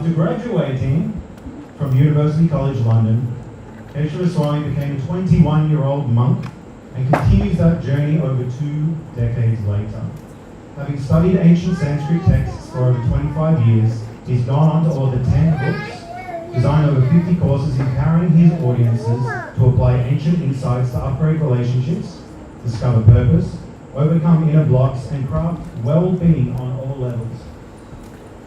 After graduating from University College London, Keshava Swami became a 21-year-old monk and continues that journey over 2 decades later. Having studied ancient Sanskrit texts for over 25 years, he's gone on to author 10 books, designed over 50 courses empowering his audiences to apply ancient insights to upgrade relationships, discover purpose, overcome inner blocks, and craft well-being on all levels.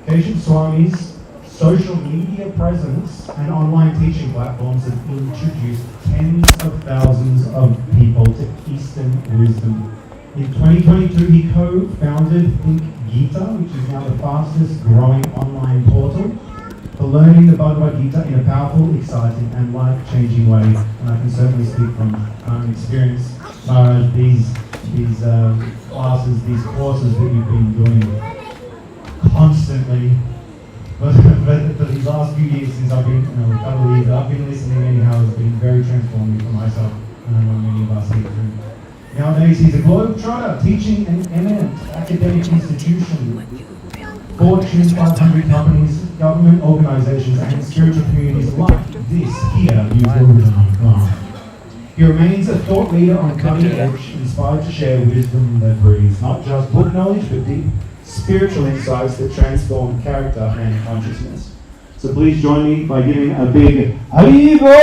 Keshava Swami's social media presence and online teaching platforms have introduced tens of thousands of people to Eastern wisdom. In 2022, he co-founded Think Gita, which is now the fastest growing online portal for learning the Bhagavad Gita in a powerful, exciting, and life-changing way. And I can certainly speak from experience, these classes, these courses that you've been doing constantly. But for these last few years, since I've been, a couple of years, I've been listening anyhow, it's been very transformative for myself, and I know many of us here too. Nowadays, he's a globetrotter, teaching an eminent academic institution, Fortune 500 companies, government organizations, and spiritual communities like this here, Govardhana. He remains a thought leader on cutting edge, inspired to share wisdom that breathes, not just book knowledge, but deep spiritual insights that transform character and consciousness. So please join me by giving a big Haribo!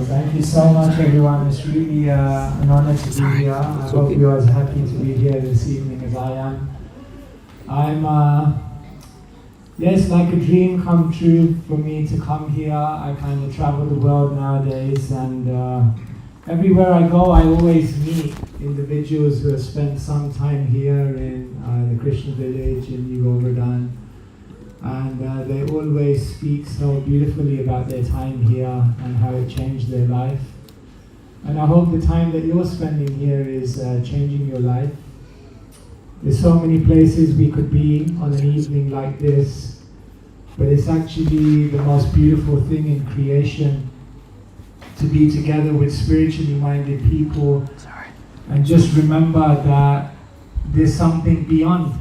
Thank you so much, everyone. It's really an honor to be here. I hope you are as happy to be here this evening as I am. I'm yes, like a dream come true for me to come here. I kind of travel the world nowadays, and everywhere I go, I always meet individuals who have spent some time here in the Krishna village in Govardhana, and they always speak so beautifully about their time here and how it changed their life. And I hope the time that you're spending here is changing your life. There's so many places we could be on an evening like this, but it's actually the most beautiful thing in creation to be together with spiritually minded people and just remember that there's something beyond,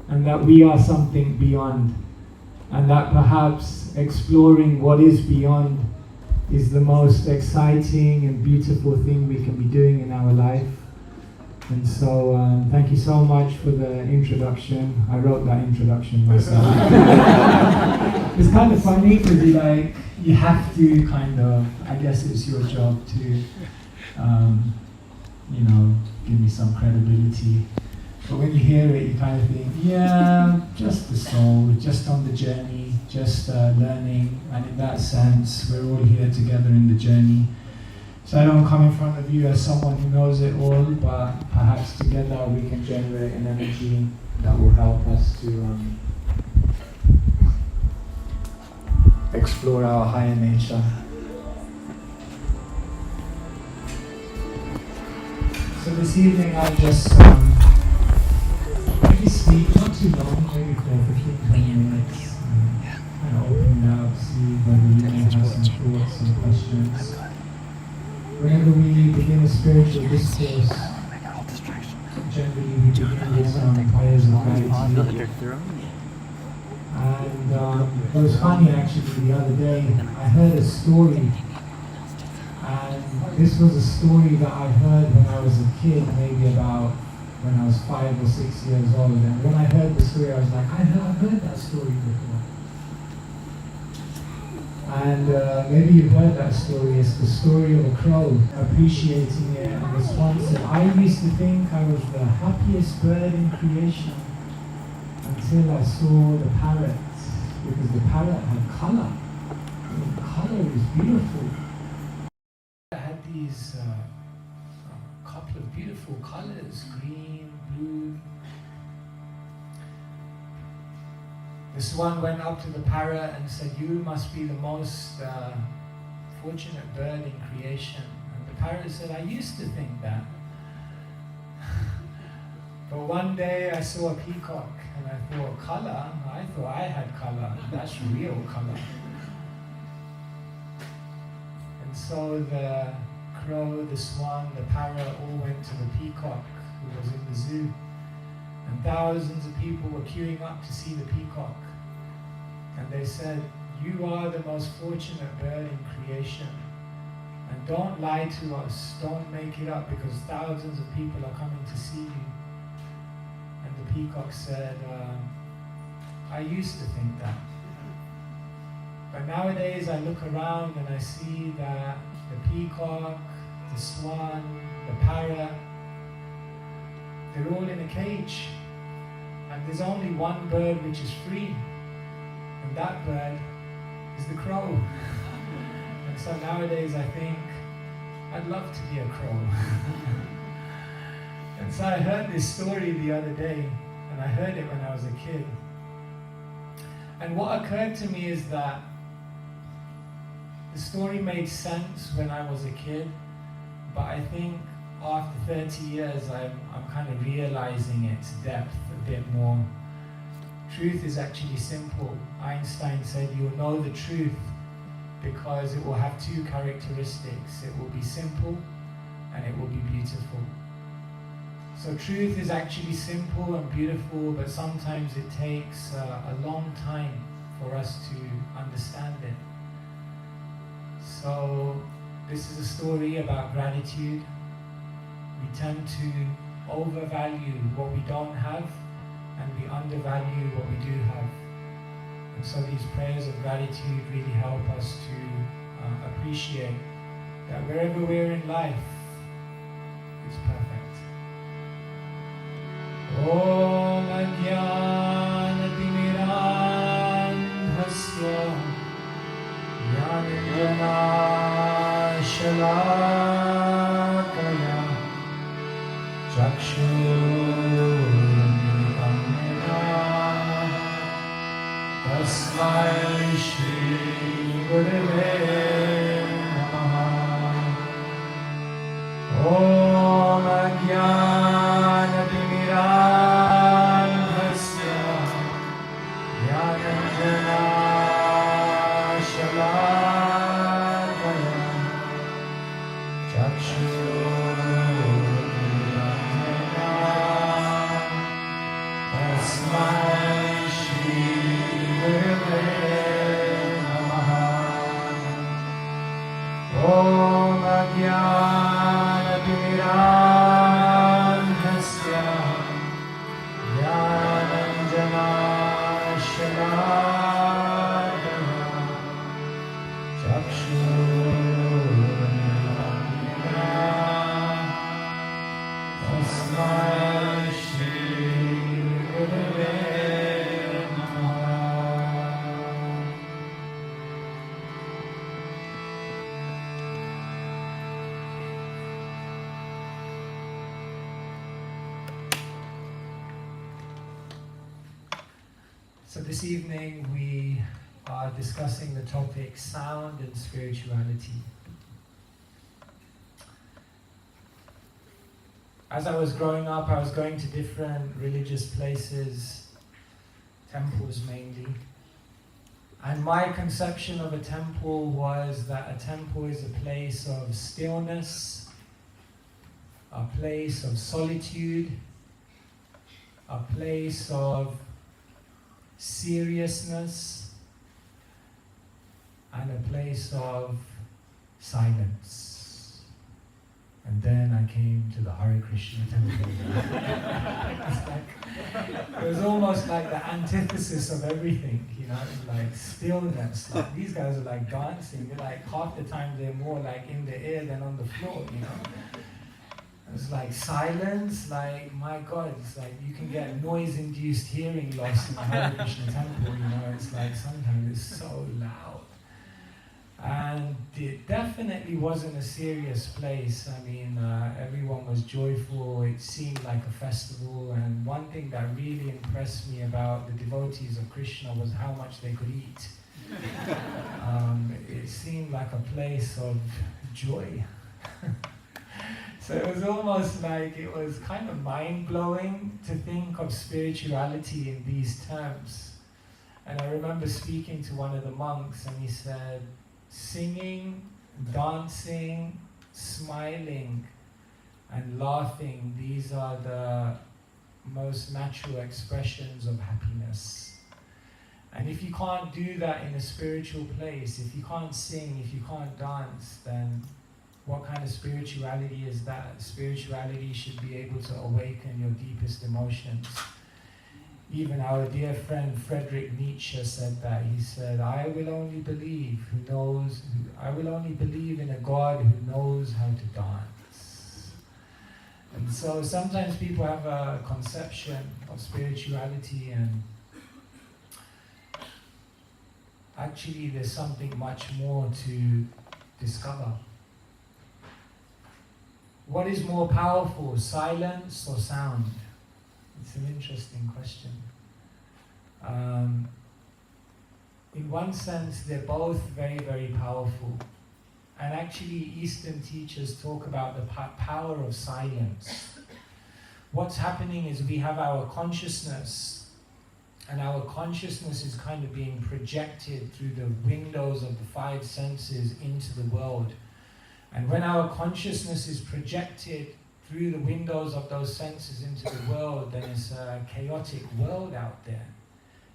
and that we are something beyond, and that perhaps exploring what is beyond is the most exciting and beautiful thing we can be doing in our life. And so thank you so much for the introduction. I wrote that introduction myself. It's kind of funny because you have to kind of, I guess it's your job to give me some credibility. But when you hear it, you kind of think, yeah, just the soul, just on the journey, just learning. And in that sense, we're all here together in the journey. So I don't come in front of you as someone who knows it all, but perhaps together we can generate an energy that will help us to explore our higher nature. So this evening I'll just maybe speak, not too long, maybe for 15 minutes, and open it up, see whether you may have some thoughts and questions. Whenever we begin a spiritual discourse, generally we begin with some prayers of gratitude. And it was funny actually, the other day I heard a story, and this was a story that I heard when I was a kid, maybe about when I was 5 or 6 years old. And when I heard the story, I was like, I've heard that story before. And maybe you've heard that story. It's the story of a crow appreciating it and responsive. I used to think I was the happiest bird in creation until I saw the parrot, because the parrot had color. The color is beautiful. I had these couple of beautiful colors, green, blue. This one went up to the parrot and said, "You must be the most fortunate bird in creation." And the parrot said, "I used to think that." But one day I saw a peacock and I thought, color? I thought I had color. That's real color. And so the crow, the swan, the parrot all went to the peacock who was in the zoo. And thousands of people were queuing up to see the peacock. And they said, "You are the most fortunate bird in creation. And don't lie to us, don't make it up, because thousands of people are coming to see you." And the peacock said, "I used to think that. But nowadays I look around and I see that the peacock, the swan, the parrot, they're all in a cage. And there's only one bird which is free. And that bird is the crow." And so nowadays I think, I'd love to be a crow. And so I heard this story the other day, and I heard it when I was a kid. And what occurred to me is that the story made sense when I was a kid, but I think after 30 years I'm kind of realizing its depth a bit more. Truth is actually simple. Einstein said you'll know the truth because it will have two characteristics. It will be simple and it will be beautiful. So truth is actually simple and beautiful, but sometimes it takes a long time for us to understand it. So this is a story about gratitude. We tend to overvalue what we don't have, and we undervalue what we do have. And so these prayers of gratitude really help us to appreciate that wherever we're in life, it's perfect. Om Ajnana Timirandhasya Jnananjana Shalakaya Chakshurmilitam Tasmai Shri Gurave Namaha. Om Ajnana Timirandhasya Jnananjana Shalakaya Chakshurmilitam Tasmai Shri Gurave Namaha. Om Ajnana Timirandhasya Jnananjana Shalakaya Chakshurmilitam Tasmai Shri Gurave Namaha. So this evening we are discussing the topic sound and spirituality. As I was growing up, I was going to different religious places, temples mainly. And my conception of a temple was that a temple is a place of stillness, a place of solitude, a place of seriousness, and a place of silence. And then I came to the Hare Krishna temple. It was almost like the antithesis of everything, you know, like stillness. Like these guys are like dancing. They're like half the time they're more like in the air than on the floor, you know. It's like silence, like my God, it's like you can get noise-induced hearing loss in the Hare Krishna temple, you know, it's like sometimes it's so loud. And it definitely wasn't a serious place. I mean, everyone was joyful, it seemed like a festival, and one thing that really impressed me about the devotees of Krishna was how much they could eat. It seemed like a place of joy. So it was almost like it was kind of mind-blowing to think of spirituality in these terms. And I remember speaking to one of the monks and he said, singing dancing, smiling, and laughing, these are the most natural expressions of happiness. And if you can't do that in a spiritual place, if you can't sing, if you can't dance, then what kind of spirituality is that? Spirituality should be able to awaken your deepest emotions. Even our dear friend Friedrich Nietzsche said that. He said, I will only believe in a God who knows how to dance. And so sometimes people have a conception of spirituality, and actually there's something much more to discover. What is more powerful, silence or sound? It's an interesting question. In one sense, they're both very, very powerful. And actually, Eastern teachers talk about the power of silence. What's happening is we have our consciousness, and our consciousness is kind of being projected through the windows of the five senses into the world. And when our consciousness is projected through the windows of those senses into the world, then it's a chaotic world out there.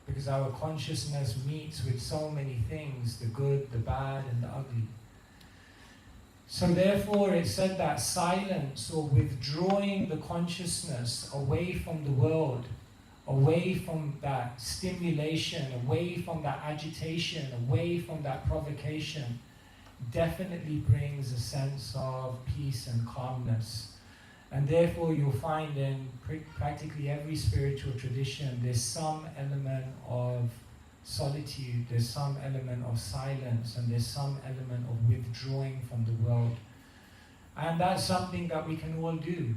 Because our consciousness meets with so many things, the good, the bad, and the ugly. So therefore it's said that silence, or withdrawing the consciousness away from the world, away from that stimulation, away from that agitation, away from that provocation, definitely brings a sense of peace and calmness. And therefore you'll find in practically every spiritual tradition there's some element of solitude, there's some element of silence, and there's some element of withdrawing from the world. And that's something that we can all do.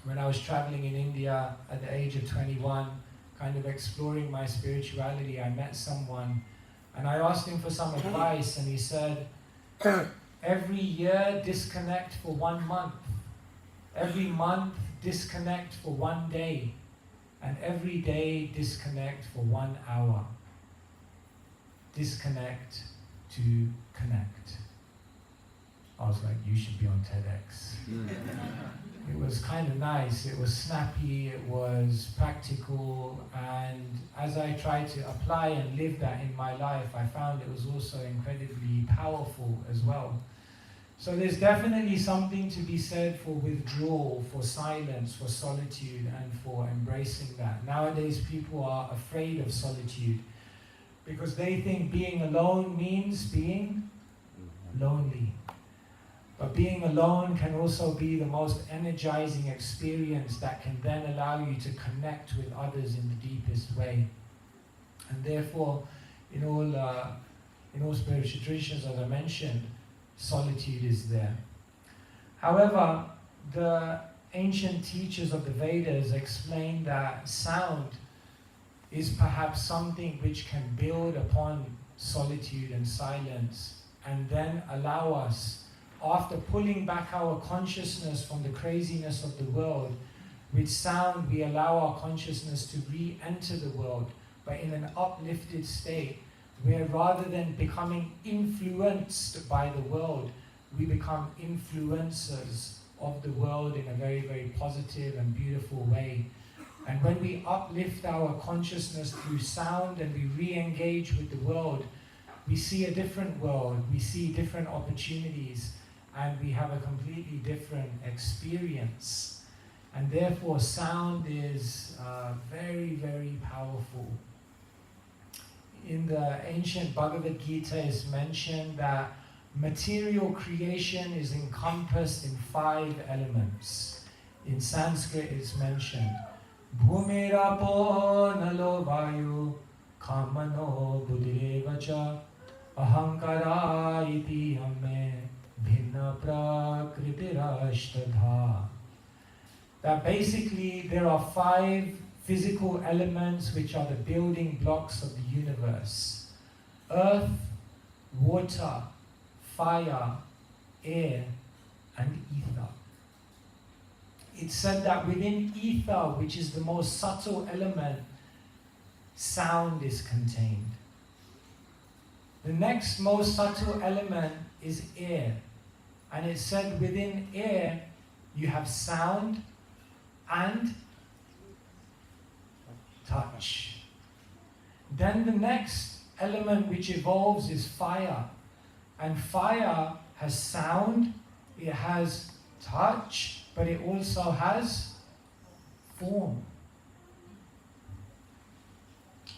When I was traveling in India at the age of 21, kind of exploring my spirituality, I met someone and I asked him for some advice, and he said, every year disconnect for 1 month. Every month disconnect for 1 day. And every day disconnect for 1 hour. Disconnect to connect. I was like, you should be on TEDx. It was kind of nice, it was snappy, it was practical, and as I tried to apply and live that in my life, I found it was also incredibly powerful as well. So there's definitely something to be said for withdrawal, for silence, for solitude, and for embracing that. Nowadays people are afraid of solitude because they think being alone means being lonely. But being alone can also be the most energizing experience that can then allow you to connect with others in the deepest way. And therefore, in all spiritual traditions, as I mentioned, solitude is there. However, the ancient teachers of the Vedas explain that sound is perhaps something which can build upon solitude and silence, and then allow us, after pulling back our consciousness from the craziness of the world, with sound we allow our consciousness to re-enter the world, but in an uplifted state, where rather than becoming influenced by the world, we become influencers of the world in a very, very positive and beautiful way. And when we uplift our consciousness through sound and we re-engage with the world, we see a different world, we see different opportunities, and we have a completely different experience. And therefore sound is very, very powerful. In the ancient Bhagavad Gita is mentioned that material creation is encompassed in 5 elements. In Sanskrit it's mentioned, Bhumirapo nalo vayu kamano buddhirevacha ahankara iti amme bhinna prakritirashtadha. That basically there are 5 physical elements which are the building blocks of the universe. Earth, water, fire, air, and ether. It's said that within ether, which is the most subtle element, sound is contained. The next most subtle element is air. And it said within air, you have sound and touch. Then the next element which evolves is fire. And fire has sound, it has touch, but it also has form.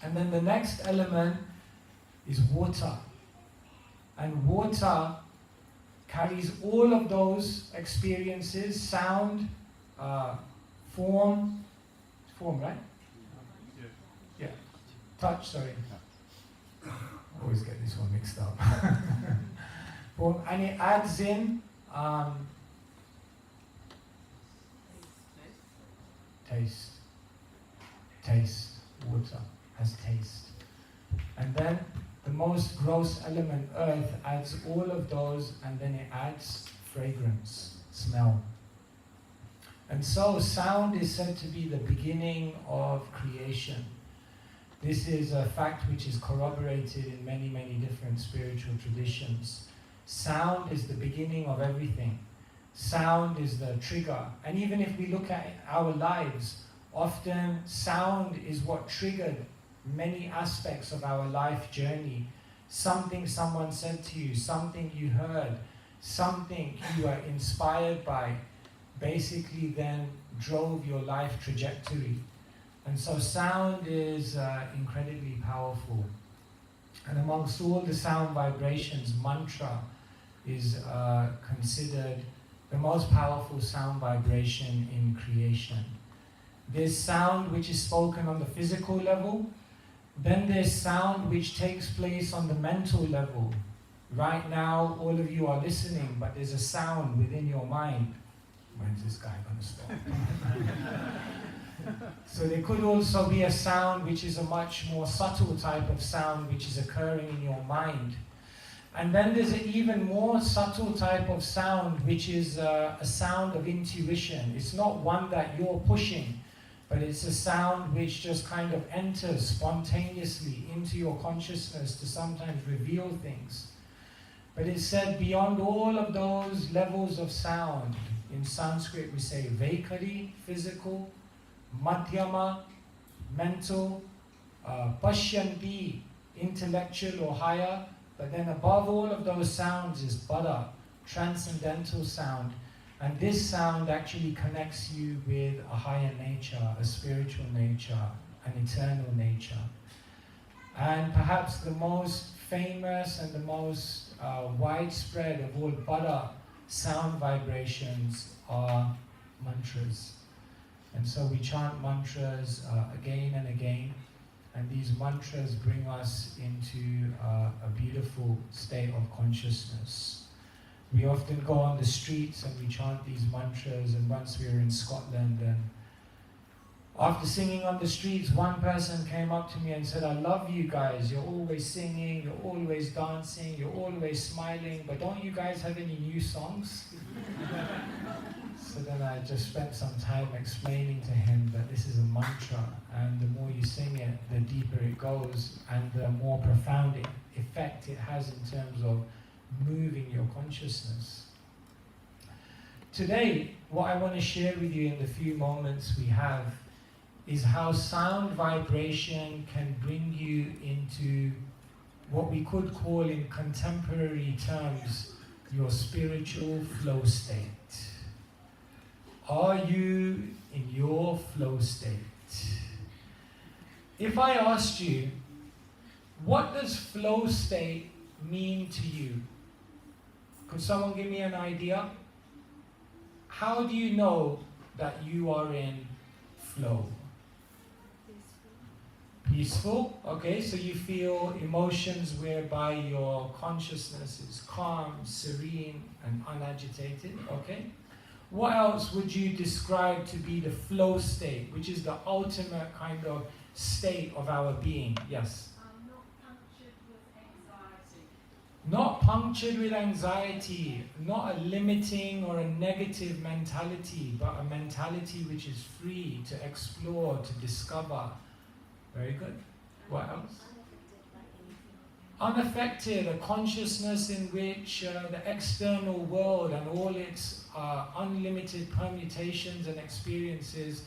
And then the next element is water. And water carries all of those experiences, sound, form, right? Yeah. Touch, sorry. I always get this one mixed up. And it adds in taste. Taste. Water has taste. And then the most gross element, earth, adds all of those, and then it adds fragrance, smell. And so sound is said to be the beginning of creation. This is a fact which is corroborated in many, many different spiritual traditions. Sound is the beginning of everything. Sound is the trigger. And even if we look at our lives, often sound is what triggered many aspects of our life journey. Something someone said to you, something you heard, something you were inspired by, basically then drove your life trajectory. And so sound is incredibly powerful. And amongst all the sound vibrations, mantra is considered the most powerful sound vibration in creation. There's sound which is spoken on the physical level. Then there's sound which takes place on the mental level. Right now, all of you are listening, but there's a sound within your mind. When's this guy going to stop? So there could also be a sound which is a much more subtle type of sound which is occurring in your mind. And then there's an even more subtle type of sound which is a sound of intuition. It's not one that you're pushing, but it's a sound which just kind of enters spontaneously into your consciousness to sometimes reveal things. But it's said beyond all of those levels of sound, in Sanskrit we say Vaikari, physical, Madhyama, mental, Pashyanti, intellectual or higher, but then above all of those sounds is Pada, transcendental sound. And this sound actually connects you with a higher nature, a spiritual nature, an eternal nature. And perhaps the most famous and the most widespread of all Pada sound vibrations are mantras. And so we chant mantras again and again, and these mantras bring us into a beautiful state of consciousness. We often go on the streets and we chant these mantras, and once we were in Scotland, and after singing on the streets, one person came up to me and said, "I love you guys, you're always singing, you're always dancing, you're always smiling, but don't you guys have any new songs?" So then I just spent some time explaining to him that this is a mantra, and the more you sing it, the deeper it goes, and the more profound effect it has in terms of moving your consciousness. Today, what I want to share with you in the few moments we have is how sound vibration can bring you into what we could call in contemporary terms your spiritual flow state. Are you in your flow state? If I asked you, what does flow state mean to you? Could someone give me an idea? How do you know that you are in flow? Peaceful. Okay, so you feel emotions whereby your consciousness is calm, serene, and unagitated. Okay. What else would you describe to be the flow state, which is the ultimate kind of state of our being? Yes? Not punctured with anxiety. Not punctured with anxiety, not a limiting or a negative mentality, but a mentality which is free to explore, to discover. Very good. What else? unaffected, a consciousness in which the external world and all its unlimited permutations and experiences,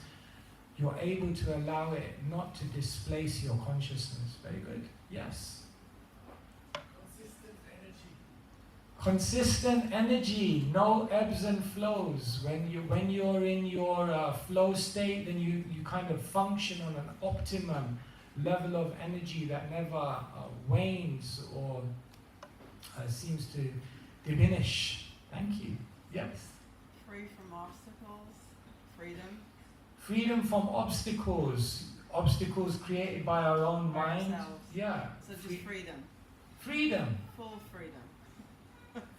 you're able to allow it not to displace your consciousness. Very good. Yes. Consistent energy, no ebbs and flows. When you're in your flow state, then you kind of function on an optimum level of energy that never wanes or seems to diminish. Thank you. Yes. Free from obstacles, freedom. Freedom from obstacles. Obstacles created by our own By mind. ourselves. Yeah. So just freedom. Freedom. Full freedom.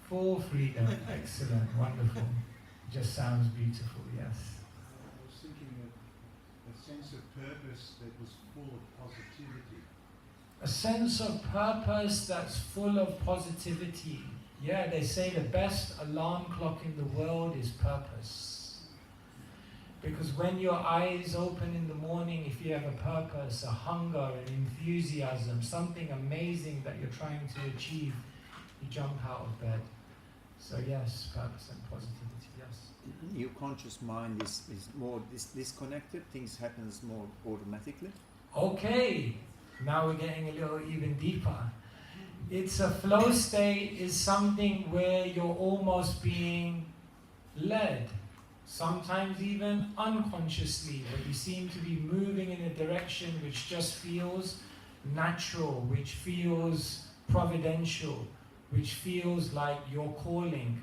Full freedom. Excellent. Wonderful. Just sounds beautiful. Yes. I was thinking of a sense of purpose that was full of positivity. A sense of purpose that's full of positivity. Yeah, they say the best alarm clock in the world is purpose. Because when your eyes open in the morning, if you have a purpose, a hunger, an enthusiasm, something amazing that you're trying to achieve, you jump out of bed. So yes, purpose and positivity, yes. Your conscious mind is more disconnected, things happen more automatically. Okay, now we're getting a little even deeper. It's a flow state is something where you're almost being led, sometimes even unconsciously, but you seem to be moving in a direction which just feels natural, which feels providential, which feels like your calling.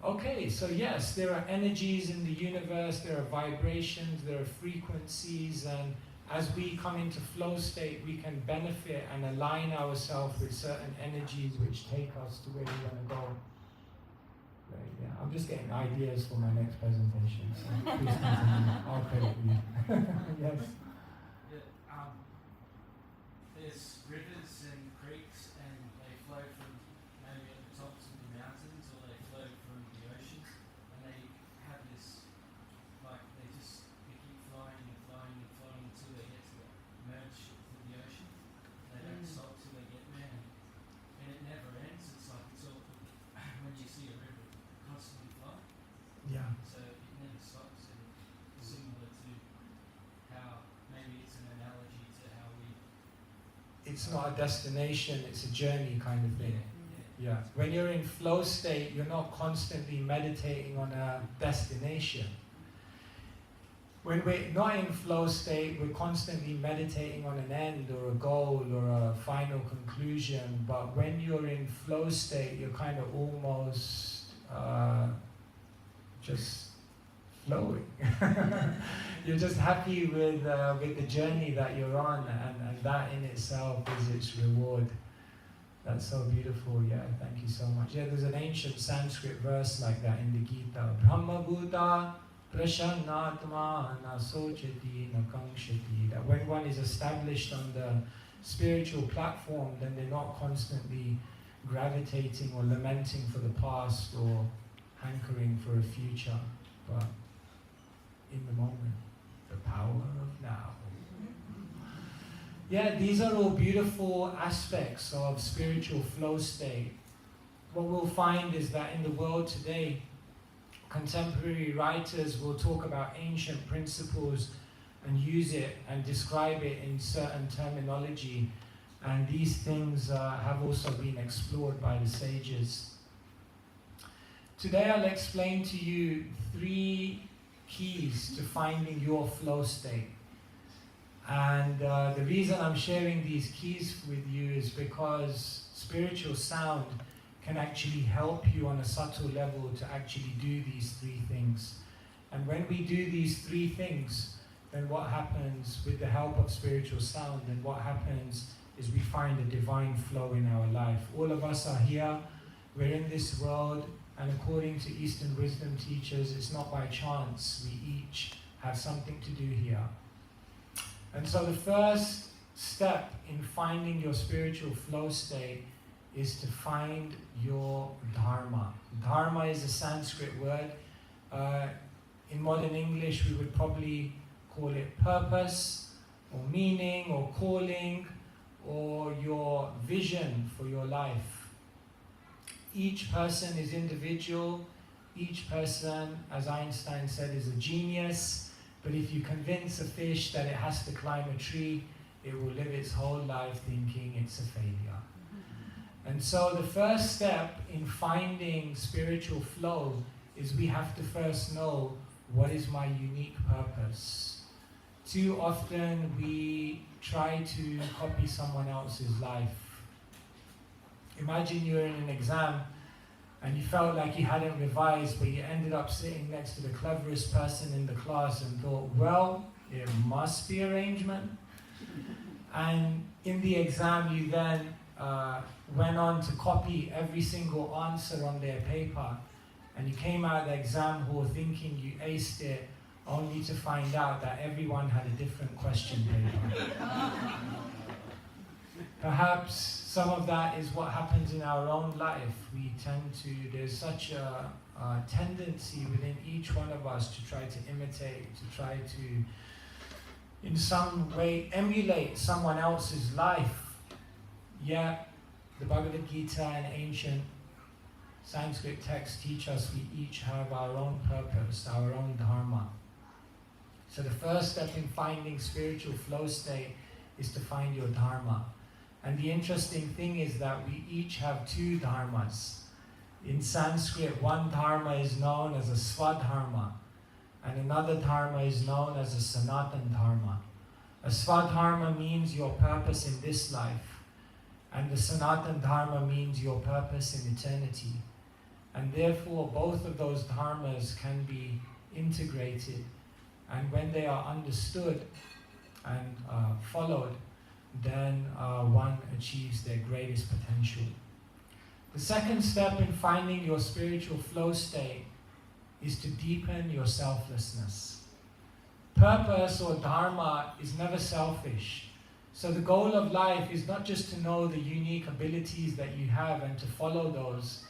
Okay, so yes, there are energies in the universe, there are vibrations, there are frequencies, and as we come into flow state, we can benefit and align ourselves with certain energies which take us to where we want to go. Right, yeah, I'm just getting ideas for my next presentation, so please continue. I'll credit you. Yes. There's rivers and creeks, and they flow from maybe at the tops of the mountains, or they flow from the oceans, and they have this, like they keep flowing and flowing and flowing until they get to the merge with the ocean. They don't stop till they get there, and it never ends. It's like it's all when you see a river constantly flow, Yeah. so it never stops. And similar to how maybe it's an analogy to how we. It's not a destination, it's a journey kind of thing. Yeah. When you're in flow state, you're not constantly meditating on a destination. When we're not in flow state, we're constantly meditating on an end or a goal or a final conclusion. But when you're in flow state, you're kind of almost just flowing. You're just happy with the journey that you're on, and that in itself is its reward. That's so beautiful. Yeah, thank you so much. Yeah, there's an ancient Sanskrit verse like that in the Gita. Brahma Buddha prasannatma na sochati na kankshati. That when one is established on the spiritual platform, then they're not constantly gravitating or lamenting for the past or hankering for a future, but in the moment, the power of now. Yeah, these are all beautiful aspects of spiritual flow state. What we'll find is that in the world today, contemporary writers will talk about ancient principles and use it and describe it in certain terminology, and these things have also been explored by the sages. Today I'll explain to you 3 keys to finding your flow state. And the reason I'm sharing these keys with you is because spiritual sound can actually help you on a subtle level to actually do these 3 things. And when we do these 3 things, then what happens with the help of spiritual sound, then what happens is we find a divine flow in our life. All of us are here, we're in this world, and according to Eastern wisdom teachers, it's not by chance. We each have something to do here. And so the first step in finding your spiritual flow state is to find your dharma. Dharma is a Sanskrit word. In modern English, we would probably call it purpose, or meaning, or calling, or your vision for your life. Each person is individual. Each person, as Einstein said, is a genius. But if you convince a fish that it has to climb a tree, it will live its whole life thinking it's a failure. And so the first step in finding spiritual flow is we have to first know, what is my unique purpose? Too often we try to copy someone else's life. Imagine you're in an exam and you felt like you hadn't revised, but you ended up sitting next to the cleverest person in the class and thought, well, it must be arrangement. And in the exam you then went on to copy every single answer on their paper, and you came out of the exam hall thinking you aced it, only to find out that everyone had a different question paper. Perhaps some of that is what happens in our own life. We tend to, there's such a tendency within each one of us to try to imitate, to try to in some way emulate someone else's life. Yet the Bhagavad Gita and ancient Sanskrit texts teach us we each have our own purpose, our own dharma. So the first step in finding spiritual flow state is to find your dharma. And the interesting thing is that we each have two dharmas. In Sanskrit, one dharma is known as a swadharma, and another dharma is known as a sanatan dharma. A swadharma means your purpose in this life, and the sanatan dharma means your purpose in eternity. And therefore, both of those dharmas can be integrated, and when they are understood and followed, then one achieves their greatest potential. The second step in finding your spiritual flow state is to deepen your selflessness. Purpose or dharma is never selfish. So the goal of life is not just to know the unique abilities that you have and to follow those,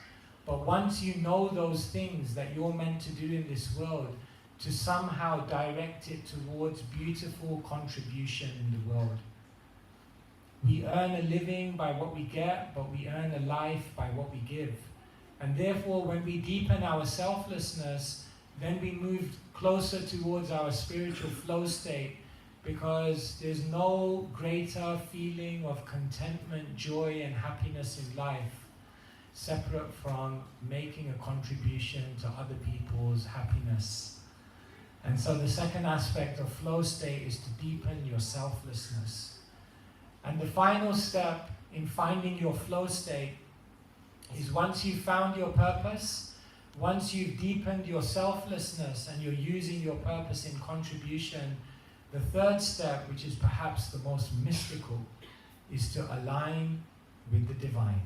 but once you know those things that you're meant to do in this world, to somehow direct it towards beautiful contribution in the world. We earn a living by what we get, but we earn a life by what we give. And therefore, when we deepen our selflessness, then we move closer towards our spiritual flow state, because there's no greater feeling of contentment, joy, and happiness in life separate from making a contribution to other people's happiness. And so the second aspect of flow state is to deepen your selflessness. And the final step in finding your flow state is, once you've found your purpose, once you've deepened your selflessness and you're using your purpose in contribution, the third step, which is perhaps the most mystical, is to align with the divine.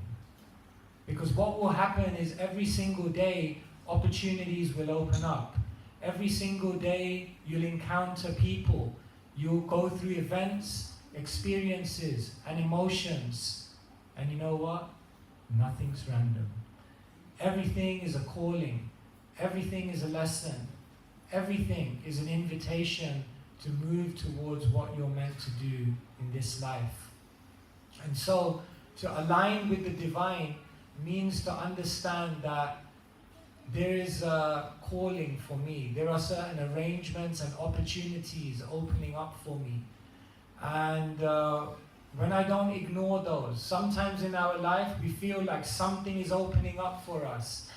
Because what will happen is every single day opportunities will open up. Every single day you'll encounter people. You'll go through events, experiences, and emotions. And you know what? Nothing's random. Everything is a calling. Everything is a lesson. Everything is an invitation to move towards what you're meant to do in this life. And so, to align with the divine means to understand that there is a calling for me. There are certain arrangements and opportunities opening up for me. And when I don't ignore those, sometimes in our life we feel like something is opening up for us.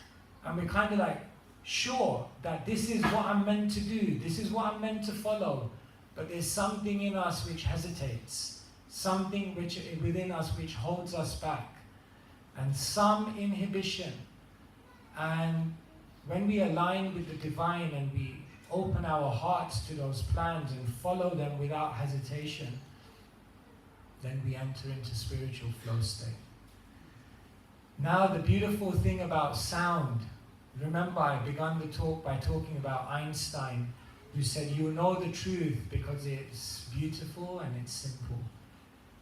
And we're kind of like, sure, that this is what I'm meant to do, this is what I'm meant to follow. But there's something in us which hesitates, something which within us which holds us back, and some inhibition. And when we align with the divine and we open our hearts to those plans and follow them without hesitation, then we enter into spiritual flow state. Now, the beautiful thing about sound, remember I began the talk by talking about Einstein, who said, "You know the truth because it's beautiful and it's simple."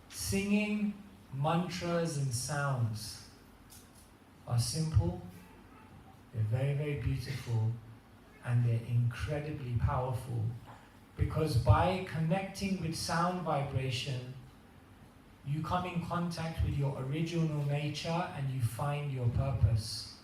Singing mantras and sounds are simple, they're very, very beautiful, and they're incredibly powerful, because by connecting with sound vibration, you come in contact with your original nature and you find your purpose.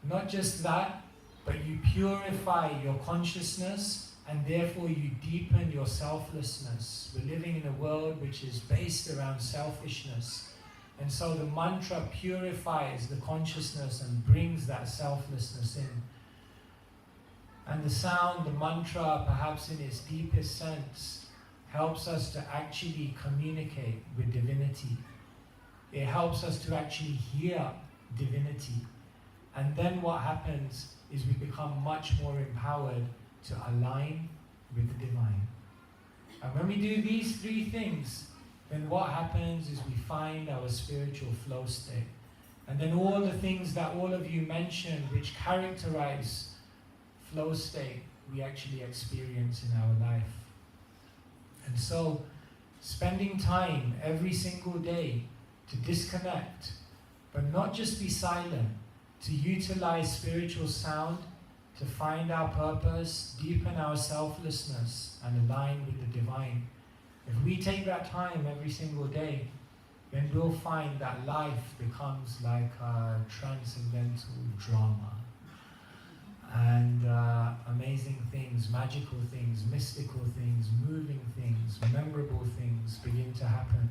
Not just that, but you purify your consciousness and therefore you deepen your selflessness. We're living in a world which is based around selfishness. And so the mantra purifies the consciousness and brings that selflessness in. And the sound, the mantra, perhaps in its deepest sense, helps us to actually communicate with divinity. It helps us to actually hear divinity. And then what happens is we become much more empowered to align with the divine. And when we do these three things, then what happens is we find our spiritual flow state. And then all the things that all of you mentioned which characterize flow state, we actually experience in our life. And so, spending time every single day to disconnect, but not just be silent, to utilize spiritual sound, to find our purpose, deepen our selflessness, and align with the divine. If we take that time every single day, then we'll find that life becomes like a transcendental drama. And amazing things, magical things, mystical things, moving things, memorable things begin to happen.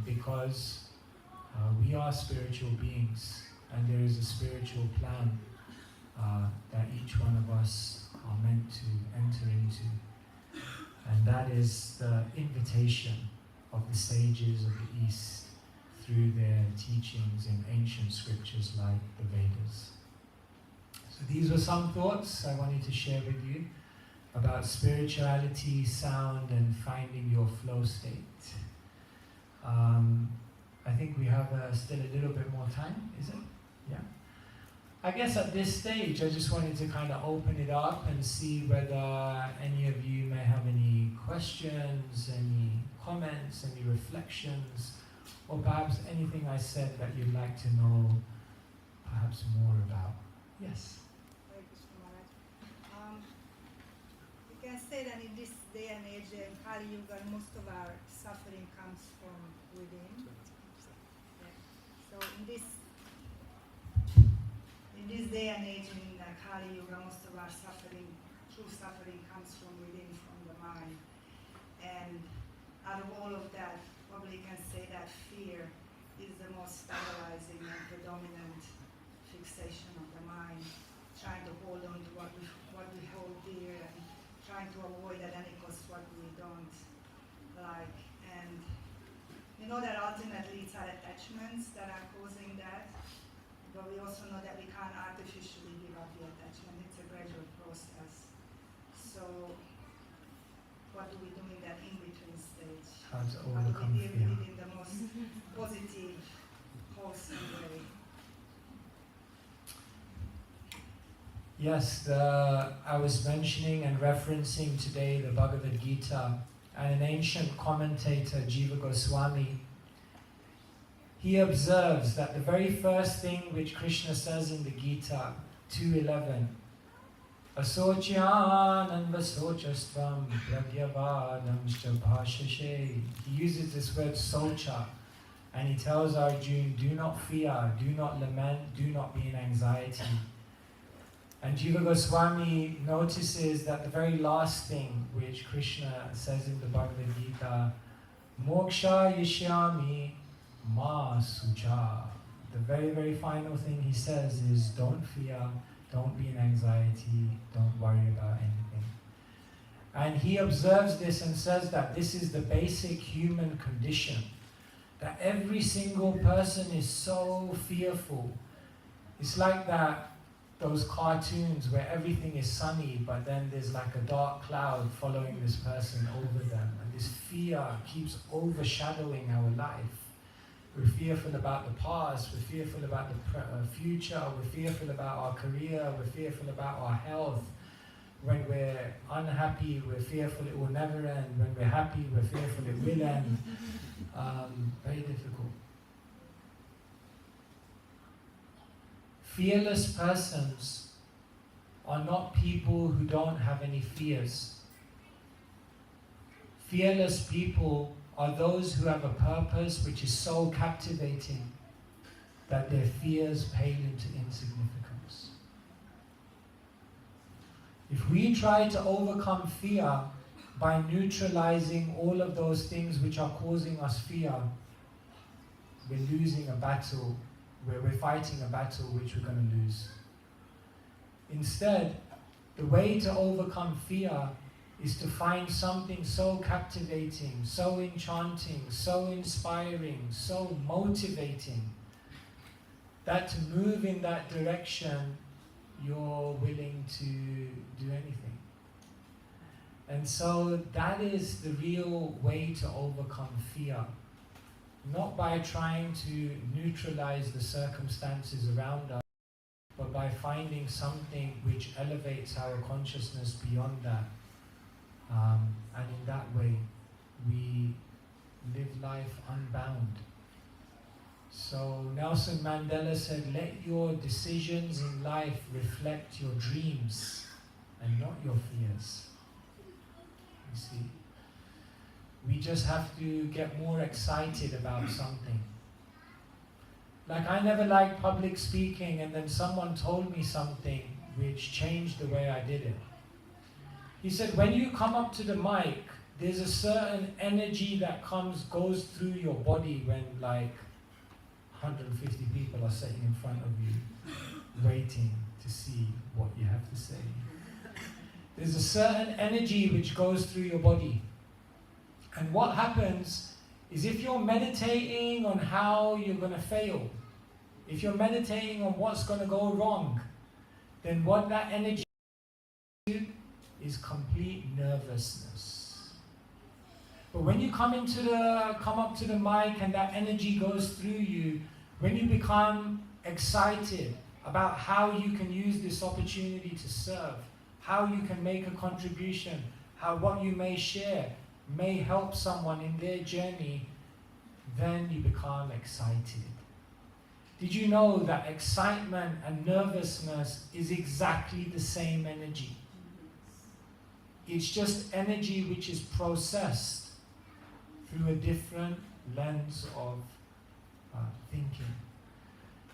Because we are spiritual beings, and there is a spiritual plan that each one of us are meant to enter into. And that is the invitation of the sages of the East through their teachings in ancient scriptures like the Vedas. So these were some thoughts I wanted to share with you about spirituality, sound, and finding your flow state. I think we have still a little bit more time, is it? Yeah. I guess at this stage I just wanted to kind of open it up and see whether any of you may have any questions, any comments, any reflections, or perhaps anything I said that you'd like to know perhaps more about. Yes? Hare Krishna Maharaj. You can say that in this day and age, in Kali Yuga, most of our suffering comes from within. Yeah. So in this day and age, in Kali Yuga, most of our suffering, true suffering, comes from within, from the mind. And out of all of that, probably you can say that fear is the most stabilizing and predominant fixation of the mind, trying to hold on to what we hold dear and trying to avoid at any cost what we don't like. And we know that ultimately it's our attachments that are causing that, but we also know that we can't artificially give up the attachment. It's a gradual process. So what do we do in that in-between stage? How to How do overcome we deal fear. with it in the most positive, wholesome way? Yes, I was mentioning and referencing today the Bhagavad Gita, and an ancient commentator, Jiva Goswami, he observes that the very first thing which Krishna says in the Gita, 2:11, Asocyanam vasocastvam pragyavadamscha bhashashe. He uses this word socha, and he tells Arjuna, do not fear, do not lament, do not be in anxiety. And Jiva Goswami notices that the very last thing which Krishna says in the Bhagavad Gita, Moksha yishyami ma sucha. The very, very final thing he says is, don't fear, don't be in anxiety, don't worry about anything. And he observes this and says that this is the basic human condition, that every single person is so fearful. It's like those cartoons where everything is sunny, but then there's like a dark cloud following this person over them, and this fear keeps overshadowing our life. We're fearful about the past, we're fearful about the future, we're fearful about our career, we're fearful about our health, When we're unhappy, we're fearful it will never end. When we're happy, we're fearful it will end. Very difficult. Fearless persons are not people who don't have any fears. Fearless people are those who have a purpose which is so captivating that their fears pale into insignificance. If we try to overcome fear by neutralizing all of those things which are causing us fear, we're losing a battle, where we're fighting a battle which we're going to lose. Instead, the way to overcome fear is to find something so captivating, so enchanting, so inspiring, so motivating, that to move in that direction, you're willing to do anything. And so that is the real way to overcome fear. Not by trying to neutralize the circumstances around us, but by finding something which elevates our consciousness beyond that. And in that way, we live life unbound. So Nelson Mandela said, let your decisions in life reflect your dreams and not your fears. You see, we just have to get more excited about something. Like, I never liked public speaking, and then someone told me something which changed the way I did it. He said, when you come up to the mic, there's a certain energy that goes through your body when like 150 people are sitting in front of you, waiting to see what you have to say. There's a certain energy which goes through your body. And what happens is, if you're meditating on how you're going to fail, if you're meditating on what's going to go wrong, then what that energy is complete nervousness. But when you come up to the mic and that energy goes through you, when you become excited about how you can use this opportunity to serve, how you can make a contribution, how what you may share may help someone in their journey, then you become excited. Did you know that excitement and nervousness is exactly the same energy? It's just energy which is processed through a different lens of thinking.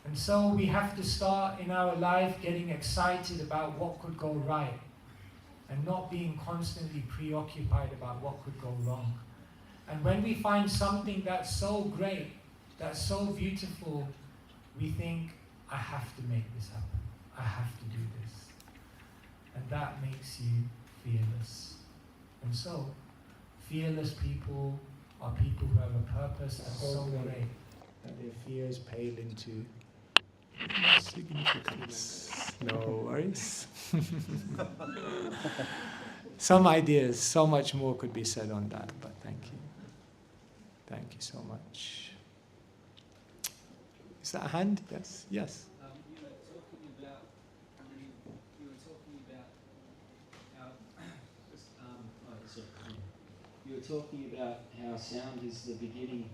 And so we have to start in our life getting excited about what could go right, and not being constantly preoccupied about what could go wrong. And when we find something that's so great, that's so beautiful, we think, I have to make this happen. I have to do this. And that makes you fearless. And so, fearless people are people who have a purpose that's so great that their fears pale into significance. No worries. Some ideas, so much more could be said on that, but thank you. Thank you so much. Is that a hand? Yes? Yes. You were talking about how you were talking about how sound is the beginning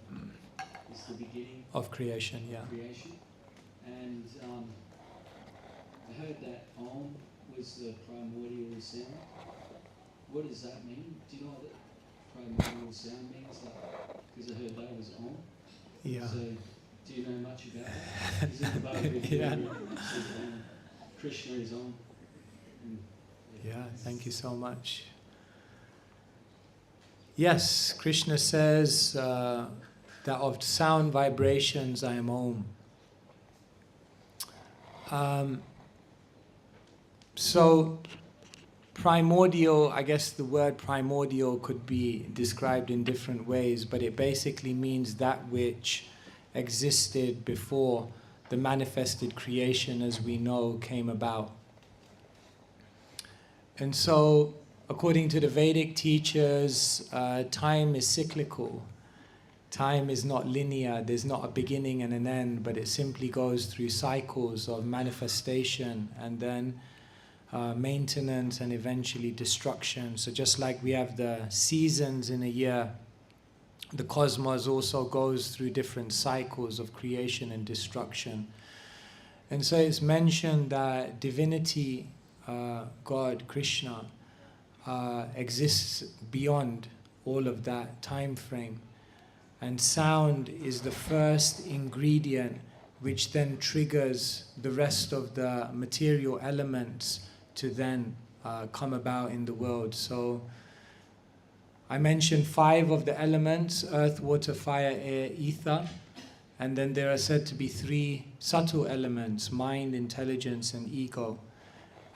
Of creation, yeah. creation, and I heard that Om was the primordial sound. What does that mean? Do you know what primordial sound means? Because I heard that was Om. Yeah. So, do you know much about that? Is it the Bhagavad Gita? Yeah. It says Om. Krishna is Om. And, Yeah, thank you so much. Yes, Krishna says that of sound vibrations I am Om. So, primordial, I guess the word primordial could be described in different ways, but it basically means that which existed before the manifested creation as we know came about. And so, according to the Vedic teachers, time is cyclical. Time is not linear. There's not a beginning and an end, but it simply goes through cycles of manifestation, and then maintenance and eventually destruction. So just like we have the seasons in a year, the cosmos also goes through different cycles of creation and destruction. And so it's mentioned that divinity, God, Krishna, exists beyond all of that time frame. And sound is the first ingredient which then triggers the rest of the material elements to then come about in the world. So I mentioned 5 of the elements: earth, water, fire, air, ether. And then there are said to be 3 subtle elements: mind, intelligence, and ego.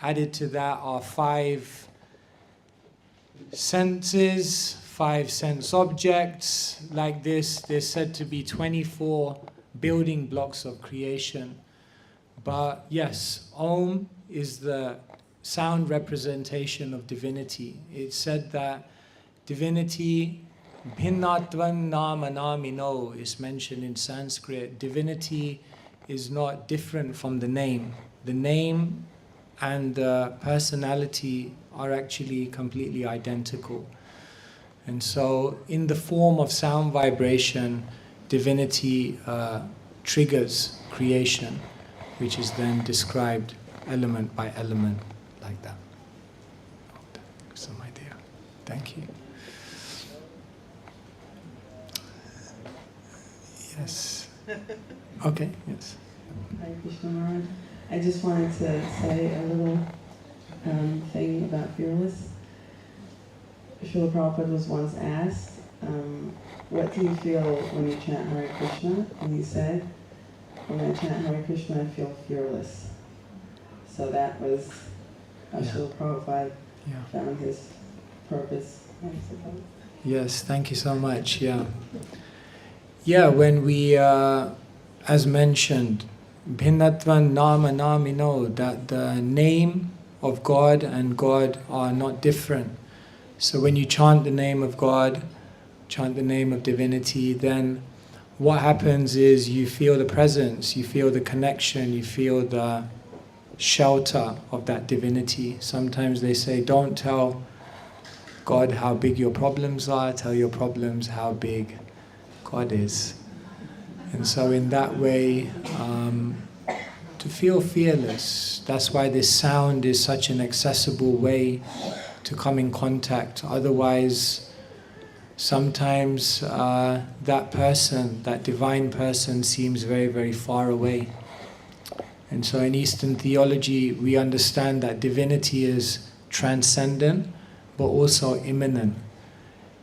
Added to that are 5 senses, 5 sense objects. Like this, there's said to be 24 building blocks of creation. But yes, Om is the sound representation of divinity. It's said that divinity, Bhinnatvan nama namino, is mentioned in Sanskrit. Divinity is not different from the name. The name and the personality are actually completely identical. And so in the form of sound vibration, divinity triggers creation, which is then described element by element like that. Some idea. Thank you. Yes. Okay, yes. Hare Krishna Maharaj. I just wanted to say a little thing about fearless. Srila Prabhupada was once asked, what do you feel when you chant Hare Krishna? And he said, when I chant Hare Krishna, I feel fearless. So that was how Srila Prabhupada found his purpose, I suppose. Yes, thank you so much. Yeah, when we, as mentioned, Bhinnatvan nama namino, that the name of God and God are not different. So when you chant the name of God, chant the name of divinity, then what happens is you feel the presence, you feel the connection, you feel the shelter of that divinity. Sometimes they say, don't tell God how big your problems are, tell your problems how big God is. And so in that way, to feel fearless, that's why this sound is such an accessible way to come in contact. Otherwise, sometimes that person, that divine person, seems very, very far away. And so in Eastern theology, we understand that divinity is transcendent, but also immanent.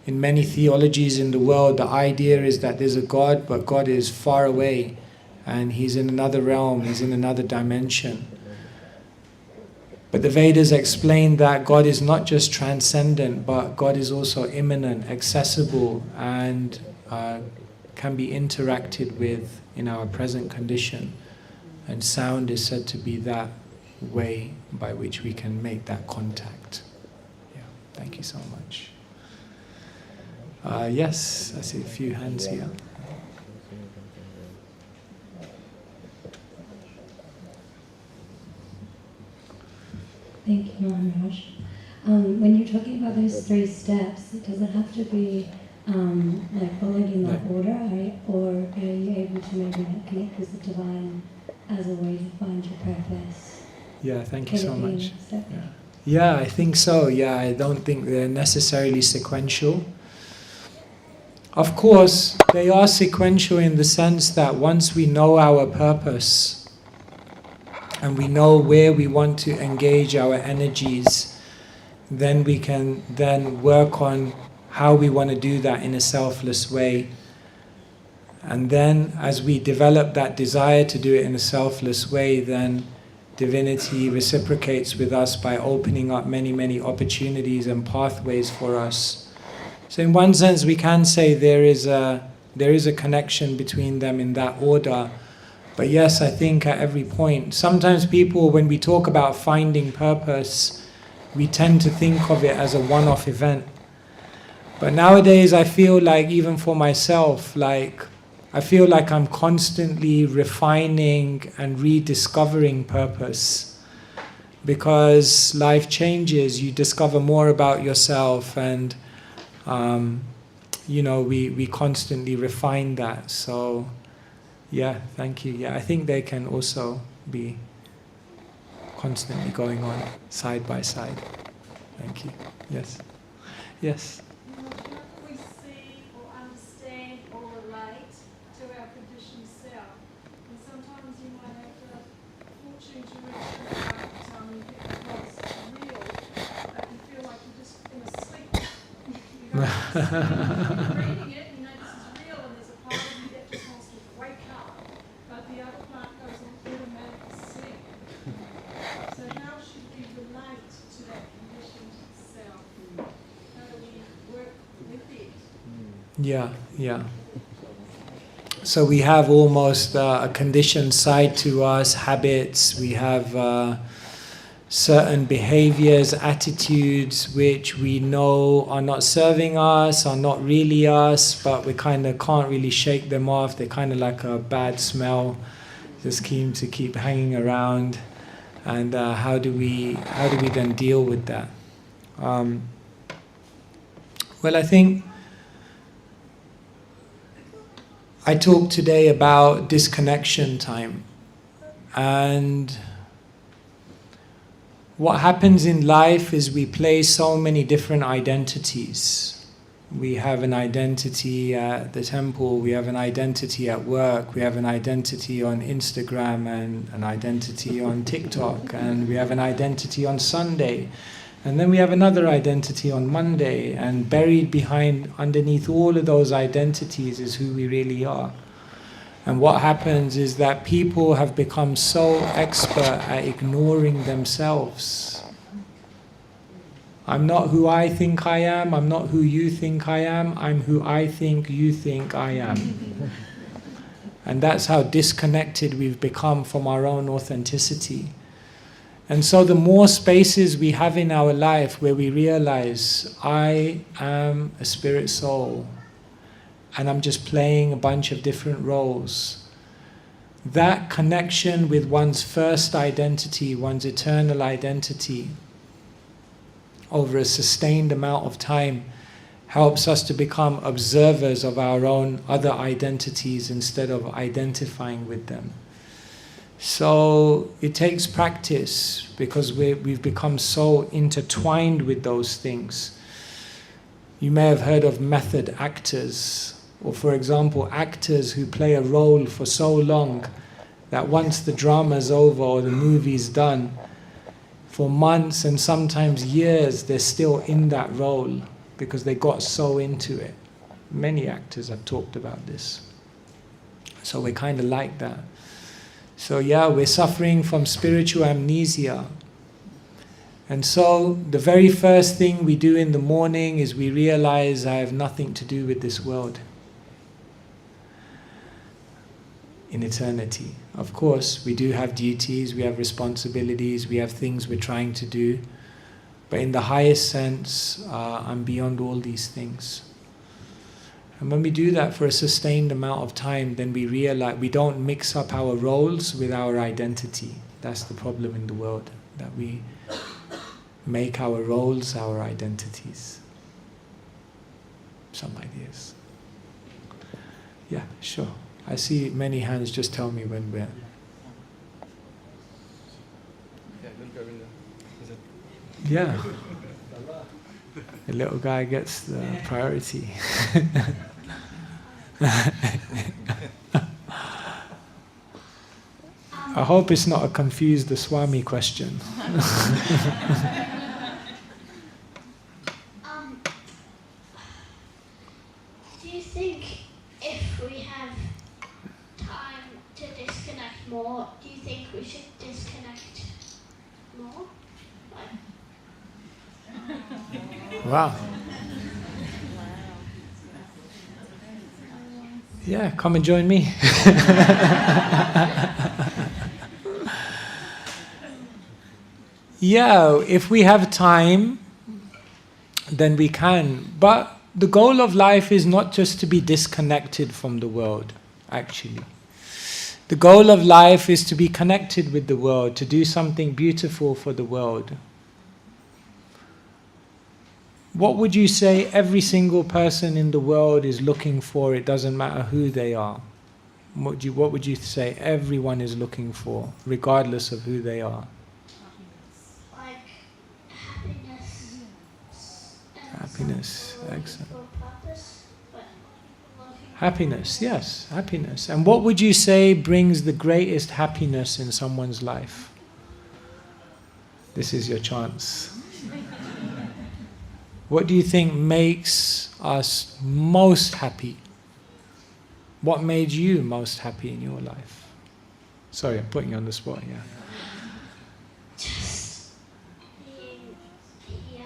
In many theologies in the world, the idea is that there's a God, but God is far away, and He's in another realm, He's in another dimension. But the Vedas explain that God is not just transcendent, but God is also immanent, accessible, and can be interacted with in our present condition. And sound is said to be that way by which we can make that contact. Yeah, thank you so much. Yes, I see a few hands here. Thank you, Maharaj. When you're talking about those 3 steps, does it have to be like following in that order, or are you able to maybe connect with the divine as a way to find your purpose? Yeah, thank you so much. Yeah, I think so. Yeah, I don't think they're necessarily sequential. Of course, they are sequential in the sense that once we know our purpose and we know where we want to engage our energies, then we can then work on how we want to do that in a selfless way. And then as we develop that desire to do it in a selfless way, then divinity reciprocates with us by opening up many, many opportunities and pathways for us. So in one sense we can say there is a connection between them in that order. But yes, I think at every point, sometimes people, when we talk about finding purpose, we tend to think of it as a one-off event. But nowadays I feel like, even for myself, I feel like I'm constantly refining and rediscovering purpose. because life changes, you discover more about yourself, and we constantly refine that. So yeah, thank you. Yeah, I think they can also be constantly going on side by side. Thank you. Yes. Yes. How can we see or understand or relate to our conditioned self? And sometimes you might have the fortune to reach the point you get across real, but you feel like you're just in a sleep. You don't you're reading it, you know this is real, and there's a part of you that just wants to wake up, but the other part goes on automatic sleep. So how should we relate to that conditioned self? How do we work with it? Yeah. So we have almost a conditioned side to us, habits, we have certain behaviors, attitudes which we know are not serving us, are not really us, but we kind of can't really shake them off. They're kind of like a bad smell, just seem to keep hanging around. And how do we then deal with that? Well, I think I talked today about disconnection time, and what happens in life is we play so many different identities. We have an identity at the temple, we have an identity at work, we have an identity on Instagram and an identity on TikTok, and we have an identity on Sunday, and then we have another identity on Monday, and buried underneath all of those identities is who we really are. And what happens is that people have become so expert at ignoring themselves. I'm not who I think I am, I'm not who you think I am, I'm who I think you think I am. And that's how disconnected we've become from our own authenticity. And so the more spaces we have in our life where we realize, I am a spirit soul, and I'm just playing a bunch of different roles, that connection with one's first identity, one's eternal identity, over a sustained amount of time, helps us to become observers of our own other identities instead of identifying with them. So it takes practice, because we've become so intertwined with those things. You may have heard of method actors, or for example, actors who play a role for so long that once the drama's over or the movie's done, for months and sometimes years they're still in that role because they got so into it. Many actors have talked about this. So we're kind of like that. So yeah, we're suffering from spiritual amnesia. And so the very first thing we do in the morning is we realize I have nothing to do with this world in eternity. Of course, we do have duties, we have responsibilities, we have things we're trying to do. But in the highest sense, I'm beyond all these things. And when we do that for a sustained amount of time, then we realize we don't mix up our roles with our identity. That's the problem in the world, that we make our roles our identities. Some ideas. Yeah, sure. I see many hands, just tell me when we're... Yeah. The little guy gets the priority. I hope it's not a confuse the Swami question. Do you think if we have time to disconnect more, do you think we should disconnect more? Wow. Yeah, come and join me. Yeah, if we have time, then we can. But the goal of life is not just to be disconnected from the world, actually. The goal of life is to be connected with the world, to do something beautiful for the world. What would you say every single person in the world is looking for? It doesn't matter who they are. What would you say everyone is looking for, regardless of who they are? Like happiness. Happiness, excellent. For purpose, but looking Happiness, yes, happiness. And what would you say brings the greatest happiness in someone's life? This is your chance. What do you think makes us most happy? What made you most happy in your life? Sorry, I'm putting you on the spot, yeah. just being here.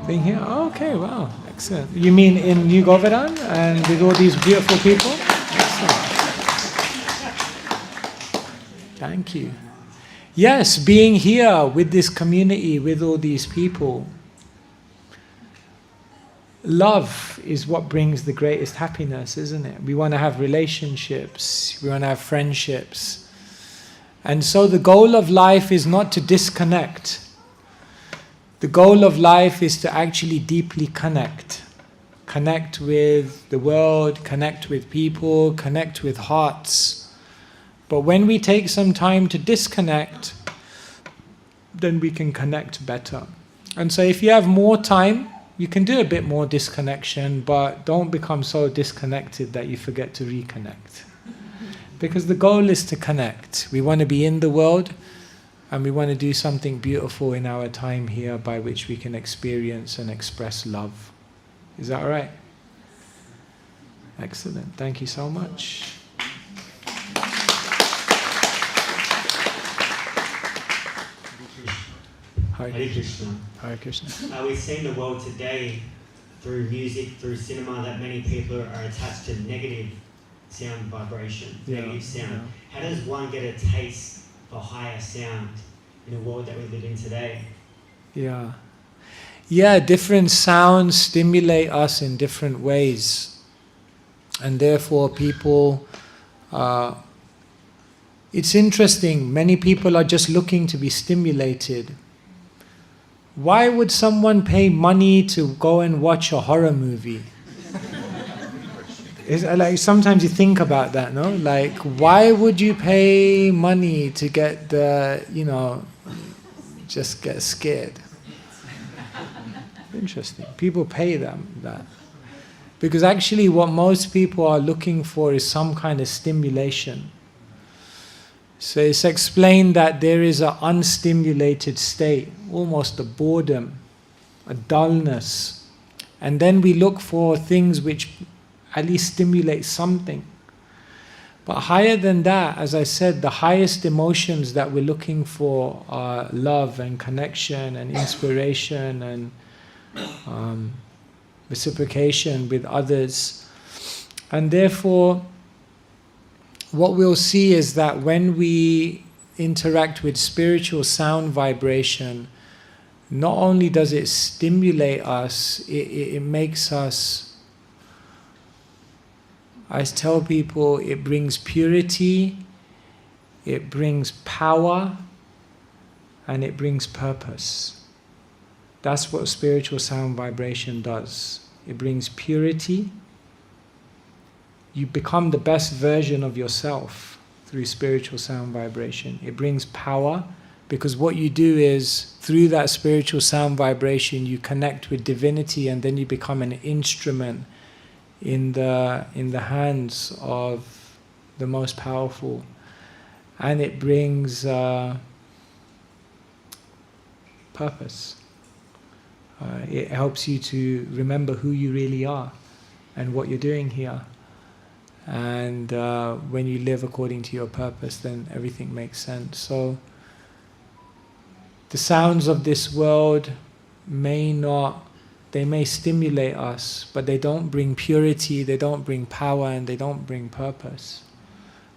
Being here? Oh, okay, wow, excellent. You mean in New Govardhana and with all these beautiful people? Excellent. Thank you. Yes, being here with this community, with all these people. Love is what brings the greatest happiness, isn't it? We want to have relationships, we want to have friendships. And so the goal of life is not to disconnect. The goal of life is to actually deeply connect. Connect with the world, connect with people, connect with hearts. But when we take some time to disconnect, then we can connect better. And so if you have more time, you can do a bit more disconnection, but don't become so disconnected that you forget to reconnect. Because the goal is to connect. We want to be in the world, and we want to do something beautiful in our time here by which we can experience and express love. Is that all right? Excellent. Thank you so much. Hare Krishna. Hare Krishna. We've seen the world today through music, through cinema, that many people are attached to negative sound vibration, negative sound. How does one get a taste for higher sound in the world that we live in today? Yeah, different sounds stimulate us in different ways. And therefore people, it's interesting, many people are just looking to be stimulated. Why would someone pay money to go and watch a horror movie? Like sometimes you think about that, no? Like, why would you pay money to get just get scared? Interesting. People pay them that. Because actually what most people are looking for is some kind of stimulation. So it's explained that there is an unstimulated state, almost a boredom, a dullness. And then we look for things which at least stimulate something. But higher than that, as I said, the highest emotions that we're looking for are love and connection and inspiration and reciprocation with others. And therefore, what we'll see is that when we interact with spiritual sound vibration, not only does it stimulate us, it makes us, I tell people, it brings purity, it brings power, and it brings purpose. That's what spiritual sound vibration does. It brings purity. You become the best version of yourself through spiritual sound vibration. It brings power, because what you do is, through that spiritual sound vibration, you connect with divinity, and then you become an instrument in the hands of the most powerful. And it brings purpose. It helps you to remember who you really are and what you're doing here. And when you live according to your purpose, then everything makes sense. So the sounds of this world may stimulate us, but they don't bring purity, they don't bring power, and they don't bring purpose.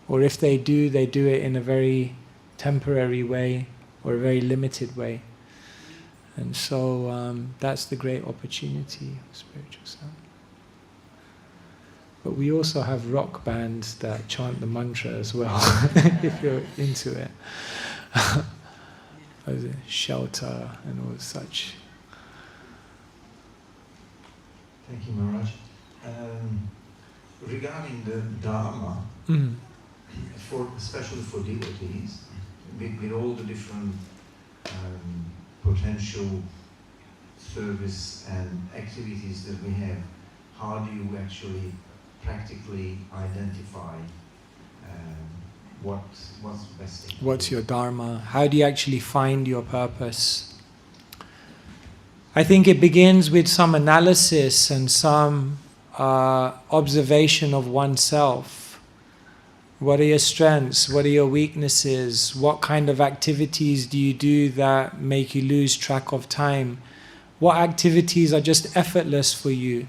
Or if they do it in a very temporary way or a very limited way. And so that's the great opportunity of spiritual sound. But we also have rock bands that chant the mantra as well, if you're into it. Shelter and all such. Thank you, Maharaj. Regarding the Dharma, especially for devotees, with all the different potential service and activities that we have, how do you actually practically identify what's the best thing? What's your Dharma? How do you actually find your purpose? I think it begins with some analysis and some observation of oneself. What are your strengths? What are your weaknesses? What kind of activities do you do that make you lose track of time? What activities are just effortless for you?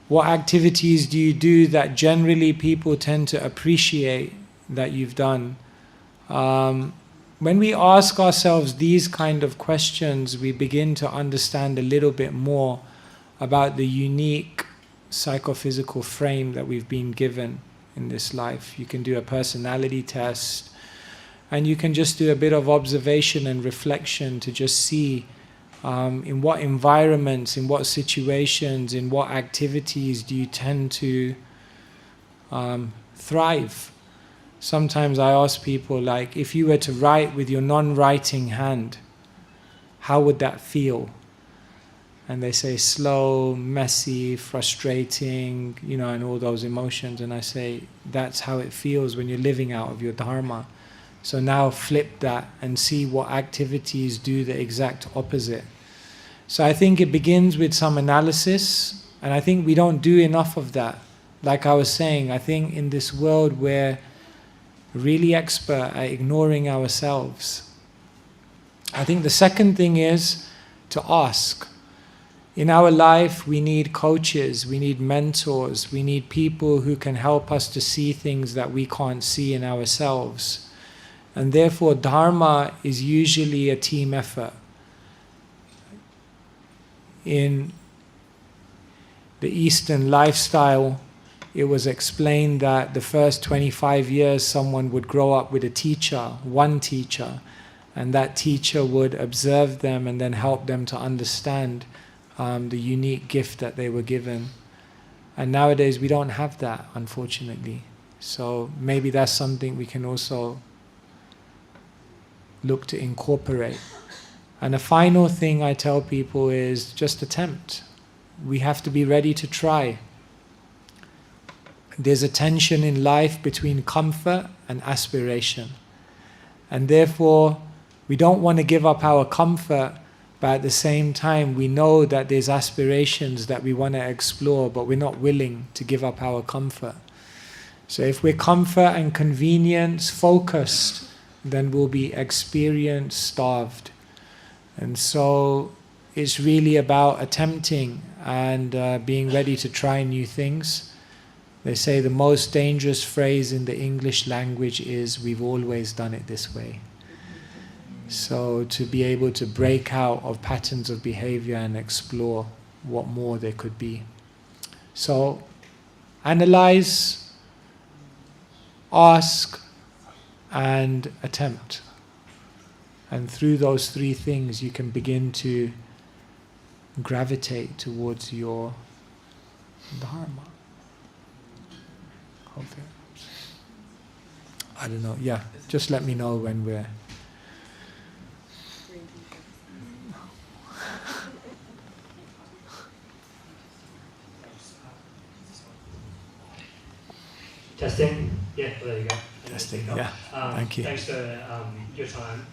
What activities do you do that generally people tend to appreciate that you've done? When we ask ourselves these kind of questions, we begin to understand a little bit more about the unique psychophysical frame that we've been given in this life. You can do a personality test, and you can just do a bit of observation and reflection to just see in what environments, in what situations, in what activities do you tend to thrive. Sometimes I ask people, like, if you were to write with your non-writing hand, how would that feel? And they say slow, messy, frustrating, and all those emotions. And I say, that's how it feels when you're living out of your Dharma. So now flip that and see what activities do the exact opposite. So I think it begins with some analysis, and I think we don't do enough of that. Like I was saying, I think in this world we're really expert at ignoring ourselves. I think the second thing is to ask. In our life, we need coaches, we need mentors, we need people who can help us to see things that we can't see in ourselves. And therefore, Dharma is usually a team effort. In the Eastern lifestyle, it was explained that the first 25 years someone would grow up with a teacher, one teacher, and that teacher would observe them and then help them to understand the unique gift that they were given. And nowadays we don't have that, unfortunately. So maybe that's something we can also look to incorporate. And the final thing I tell people is just attempt. We have to be ready to try. There's a tension in life between comfort and aspiration. And therefore, we don't want to give up our comfort, but at the same time, we know that there's aspirations that we want to explore, but we're not willing to give up our comfort. So if we're comfort and convenience focused, then we'll be experience starved. And so it's really about attempting and being ready to try new things. They say the most dangerous phrase in the English language is, we've always done it this way. So to be able to break out of patterns of behavior and explore what more there could be. So analyze, ask, and attempt. And through those three things you can begin to gravitate towards your Dharma. Okay. I don't know, yeah, just let me know when we're... Testing? Yeah, well, there you go. Testing, yeah. Thank you. Thanks for your time.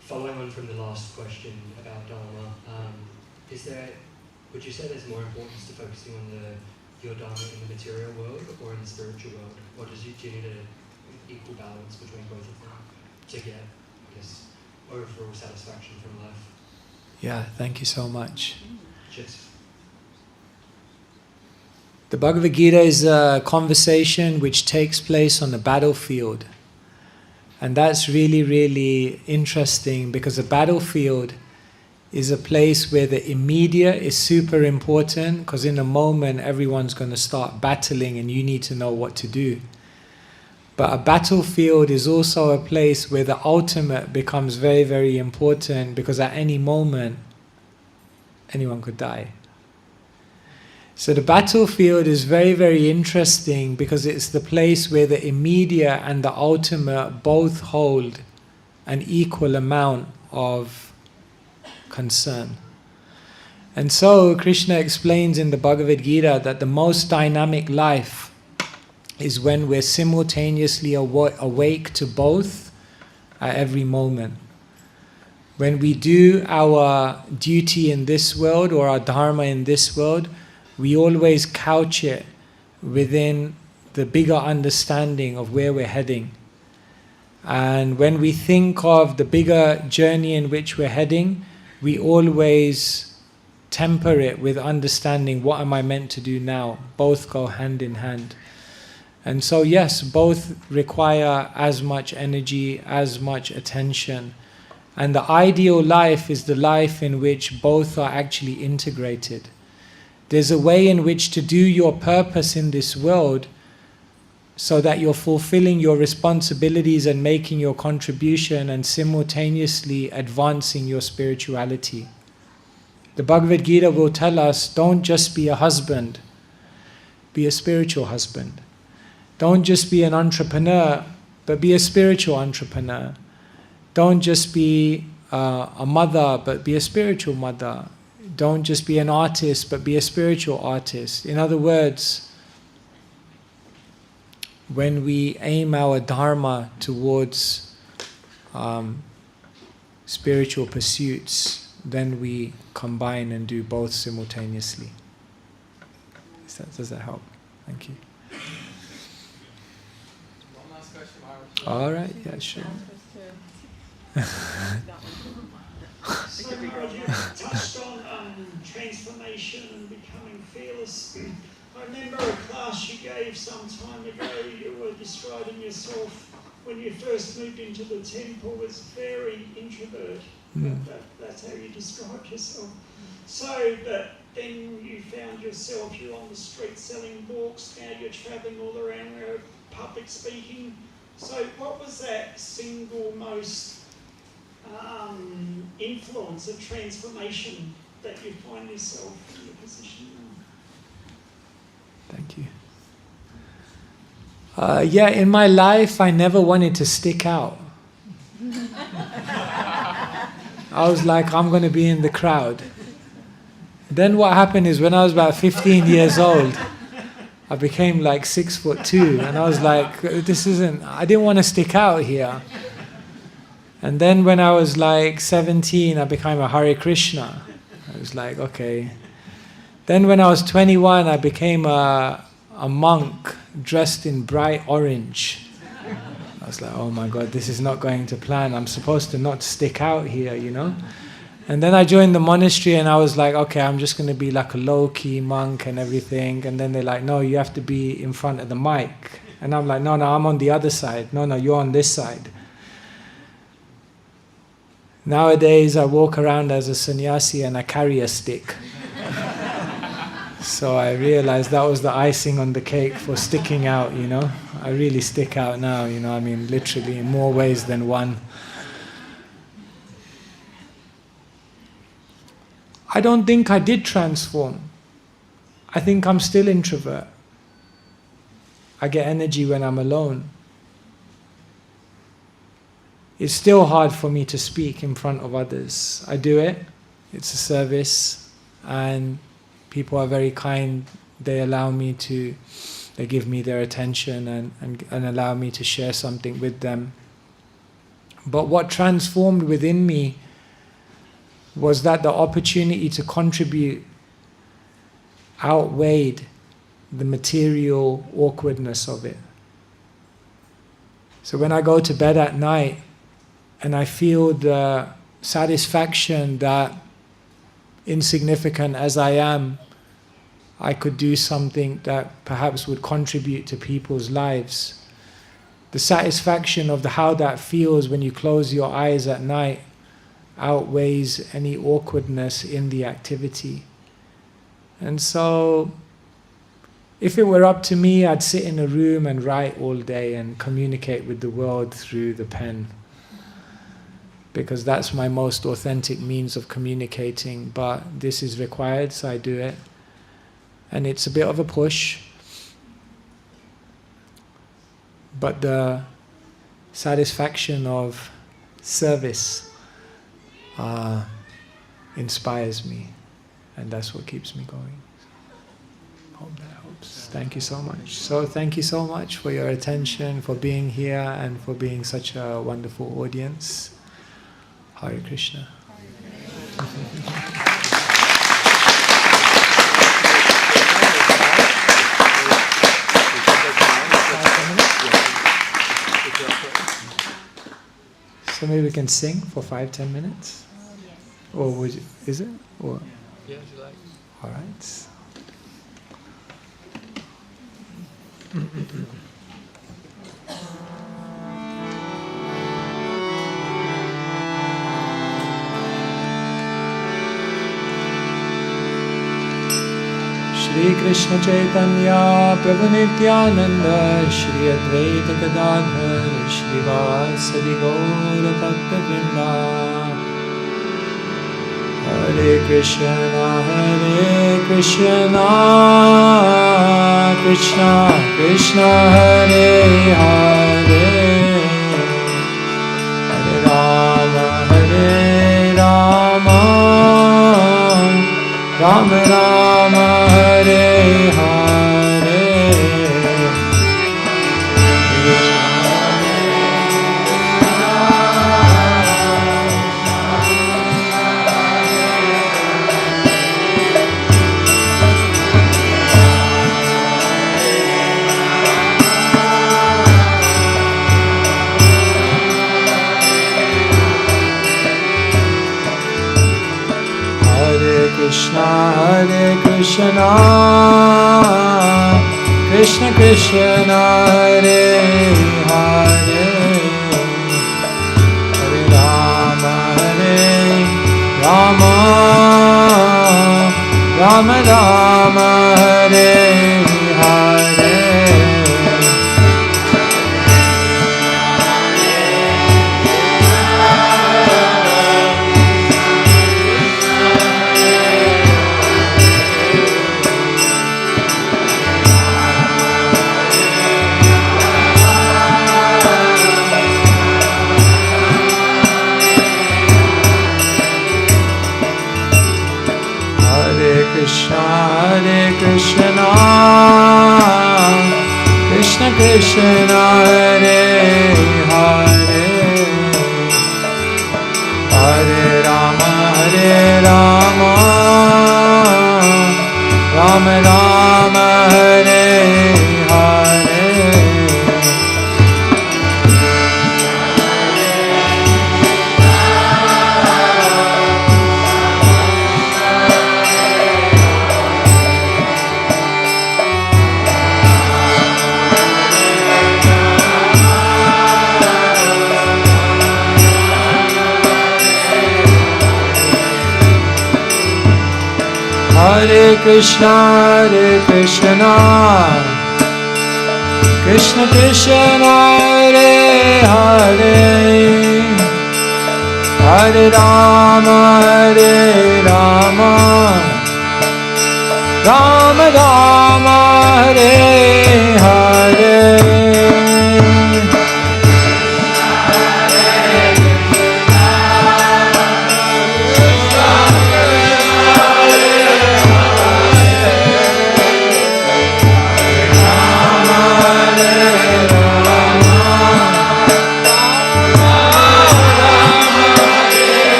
Following on from the last question about Dharma, would you say there's more importance to focusing on your Dharma in the material world or in the spiritual world? Or do you need an equal balance between both of them to get, I guess, overall satisfaction from life? Yeah, thank you so much. Cheers. The Bhagavad Gita is a conversation which takes place on the battlefield. And that's really, really interesting, because the battlefield is a place where the immediate is super important, because in a moment everyone's going to start battling and you need to know what to do. But a battlefield is also a place where the ultimate becomes very, very important, because at any moment anyone could die. So the battlefield is very, very interesting, because it's the place where the immediate and the ultimate both hold an equal amount of concern. And so Krishna explains in the Bhagavad Gita that the most dynamic life is when we're simultaneously awake to both at every moment. When we do our duty in this world or our dharma in this world, we always couch it within the bigger understanding of where we're heading. And when we think of the bigger journey in which we're heading, we always temper it with understanding, what am I meant to do now? Both go hand in hand. And so yes, both require as much energy, as much attention. And the ideal life is the life in which both are actually integrated. There's a way in which to do your purpose in this world so that you're fulfilling your responsibilities and making your contribution and simultaneously advancing your spirituality. The Bhagavad Gita will tell us, don't just be a husband, be a spiritual husband. Don't just be an entrepreneur, but be a spiritual entrepreneur. Don't just be a mother, but be a spiritual mother. Don't just be an artist, but be a spiritual artist. In other words, when we aim our dharma towards spiritual pursuits, then we combine and do both simultaneously. Does that help? Thank you. One last question. All right, yeah, sure. So Maharaj, you touched on transformation and becoming fearless. I remember a class you gave some time ago, you were describing yourself when you first moved into the temple as very introvert. That's how you described yourself. So, but then you found yourself, you're on the street selling books, now you're travelling all around public speaking. So what was that single most influence of transformation that you find yourself in your position now? Thank you. Yeah, in my life, I never wanted to stick out. I was like, I'm going to be in the crowd. Then what happened is when I was about 15 years old, I became like 6'2", and I was like, I didn't want to stick out here. And then when I was like 17, I became a Hare Krishna. I was like, okay. Then when I was 21, I became a monk dressed in bright orange. I was like, oh my God, this is not going to plan. I'm supposed to not stick out here, you know? And then I joined the monastery and I was like, okay, I'm just going to be like a low-key monk and everything. And then they're like, no, you have to be in front of the mic. And I'm like, no, I'm on the other side. No, you're on this side. Nowadays, I walk around as a sannyasi and I carry a stick. So I realized that was the icing on the cake for sticking out, you know. I really stick out now, you know, I mean, literally in more ways than one. I don't think I did transform. I think I'm still introvert. I get energy when I'm alone. It's still hard for me to speak in front of others. I do it. It's a service. And people are very kind. They allow me to, they give me their attention and allow me to share something with them. But what transformed within me was that the opportunity to contribute outweighed the material awkwardness of it. So when I go to bed at night and I feel the satisfaction that, insignificant as I am, I could do something that perhaps would contribute to people's lives. The satisfaction of how that feels when you close your eyes at night outweighs any awkwardness in the activity. And so, if it were up to me, I'd sit in a room and write all day and communicate with the world through the pen, because that's my most authentic means of communicating. But this is required, so I do it. And it's a bit of a push, but the satisfaction of service inspires me, and that's what keeps me going. Hope that helps. Thank you so much. So thank you so much for your attention, for being here, and for being such a wonderful audience. Hare Krishna. So maybe we can sing for 5-10 minutes? Or would you, is it? Or? Yeah, if you like. All right. Shri Krishna Chaitanya Prabhu Nityananda Shri Advaita Gadadhar Shri Vasadi Gaura Bhakta Vrinda Hare Krishna Krishna Krishna Hare Hare Hare Rama Rama Rama Hare Hare Krishna Krishna Krishna Hare Hare Hare Rama Rama Rama Hare Hare Krishna Krishna Krishna Hare Hare Hare Rama Rama Rama Hare Hare Hare Krishna Krishna Krishna Hare Hare Hare Rama Rama Rama Hare Hare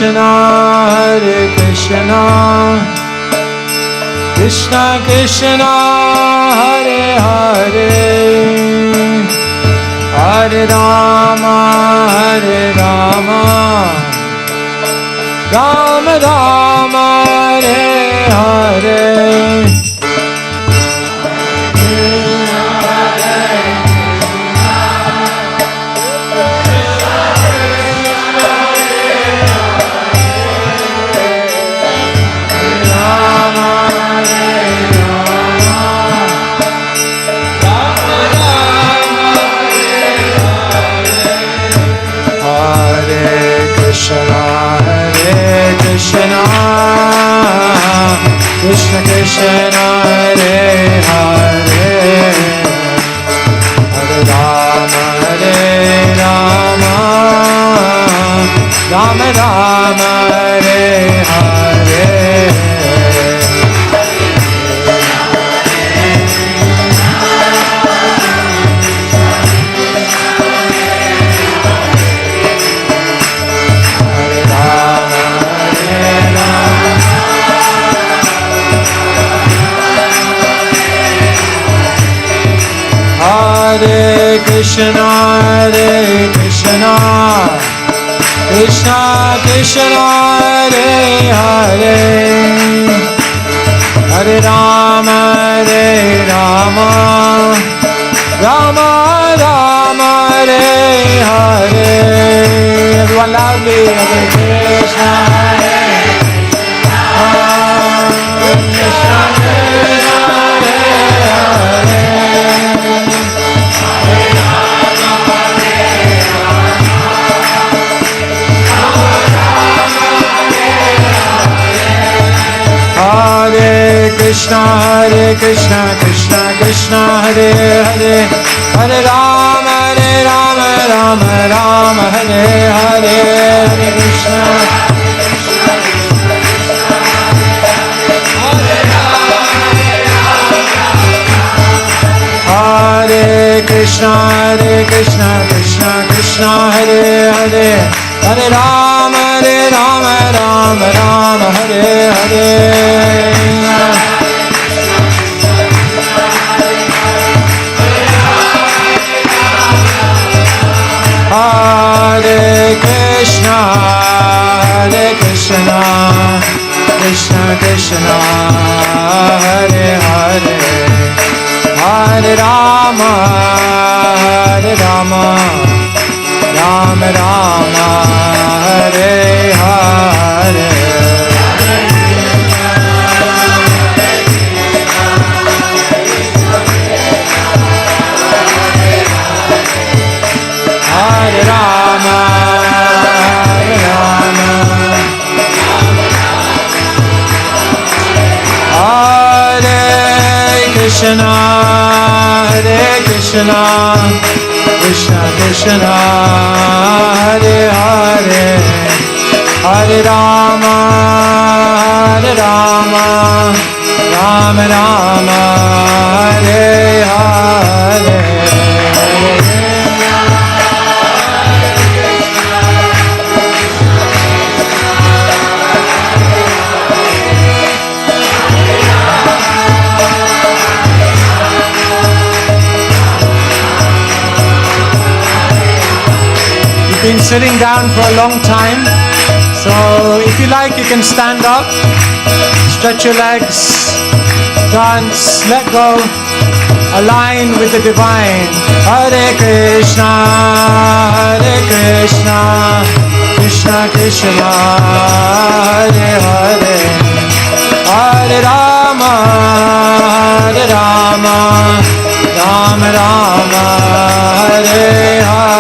Hare Krishna Krishna Krishna Hare Hare Hare Rama Rama Rama Hare Hare Krishna Krishna Hare Hare Hare Rama Rama Rama Hare Hare Hare Krishna, Krishna Krishna, Hare Hare, Hare Rama, Rama Rama, Hare Hare. Everyone loudly, Hare Krishna, Krishna Krishna, Hare Hare. Hare Krishna, Krishna Krishna, Hare Hare, Hare Rama, Rama Rama, Hare Hare, Hare Krishna. Hare Krishna, Krishna Krishna, Hare Hare, Hare Rama, Rama Rama, Hare Hare. Hare Krishna, Krishna Krishna, Hare Hare, Hare Rama, Rama Rama, Hare Hare. Hare Rama, Hare Krishna, Krishna Krishna, Hare Hare, Hare Rama, Rama Rama, Hare Hare. Been sitting down for a long time, so if you like you can stand up, stretch your legs, dance, let go, align with the divine. Hare Krishna, Krishna Krishna, Hare Hare, Hare Rama, Rama Rama, Hare Hare.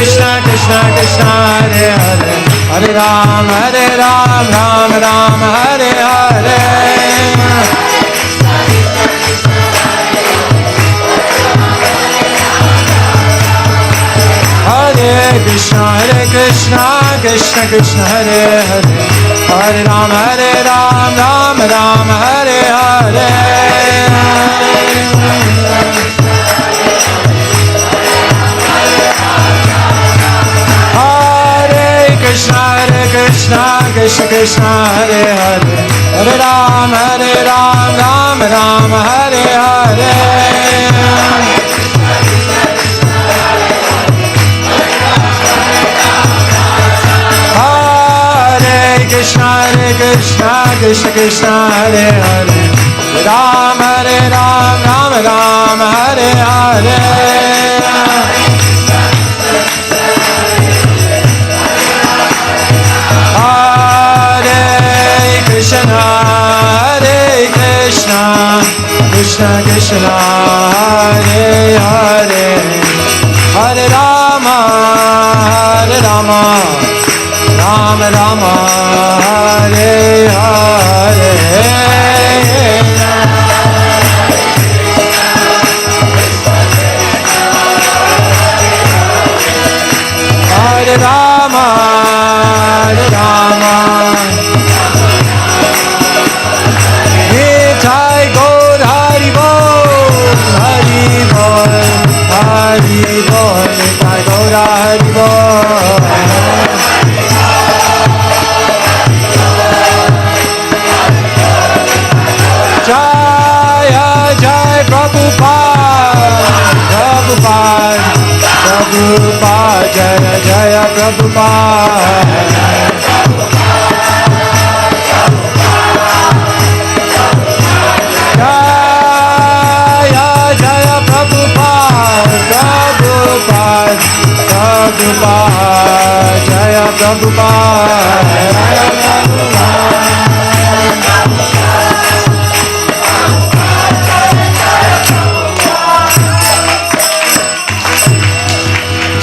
Krishna, Krishna Krishna, Hare Hare, Hare Rama, Rama Rama, Hare Hare. Hare Krishna, Krishna Krishna, Hare Hare, Hare Rama, Rama Rama, Hare Hare. Krishna, Krishna Krishna, Hare Hare, Hare Rama, Rama Rama, Hare Hare. Hare Krishna, Krishna Hare Hare, Rama Rama, Hare Hare. Hare Krishna Krishna Hare Hare Hare Rama Rama Rama Hare Hare Hare Rama Nitai Gaur Hari Bol Hari Bol Hari Bol Nitai Gaur Hari Bol Jaya Jai Prabhupada Prabhupada Prabhupada Jaya Jaya Prabhupada Jaya Jaya Prabhupada Prabhupada Prabhupada Jaya Prabhupada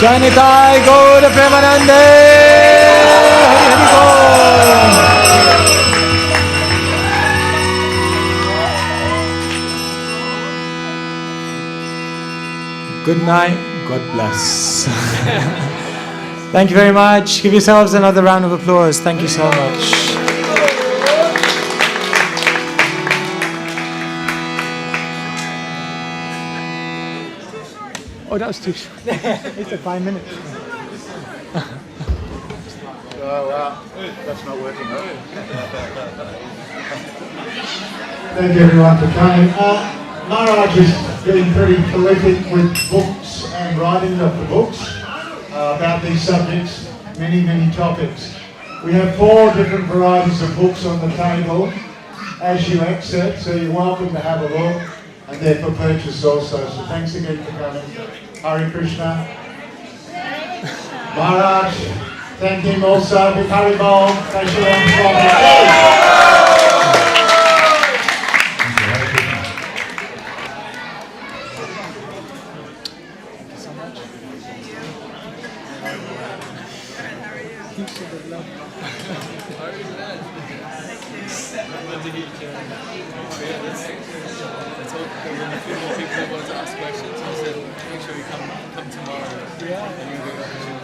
Janitai Gaur Premanande Hari Bol. Good night. God bless. Thank you very much. Give yourselves another round of applause. Thank you so much. Oh, that was too short. It's 5 minutes. That's not working. Thank you everyone for coming. Maharaj is getting pretty prolific with books and writings of the books about these subjects, many topics. We have 4 different varieties of books on the table as you exit, so you're welcome to have a look, and they're for purchase also. So thanks again for coming. Hare Krishna. Maharaj, thank him also. Big Hari Bol. Keshava Swami.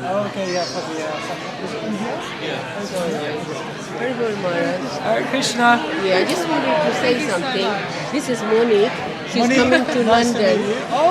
Okay, yeah, probably, Very good, Maharaj. Hare Krishna. Yeah, I just wanted to say something. This is Monique. She's coming to London. Oh,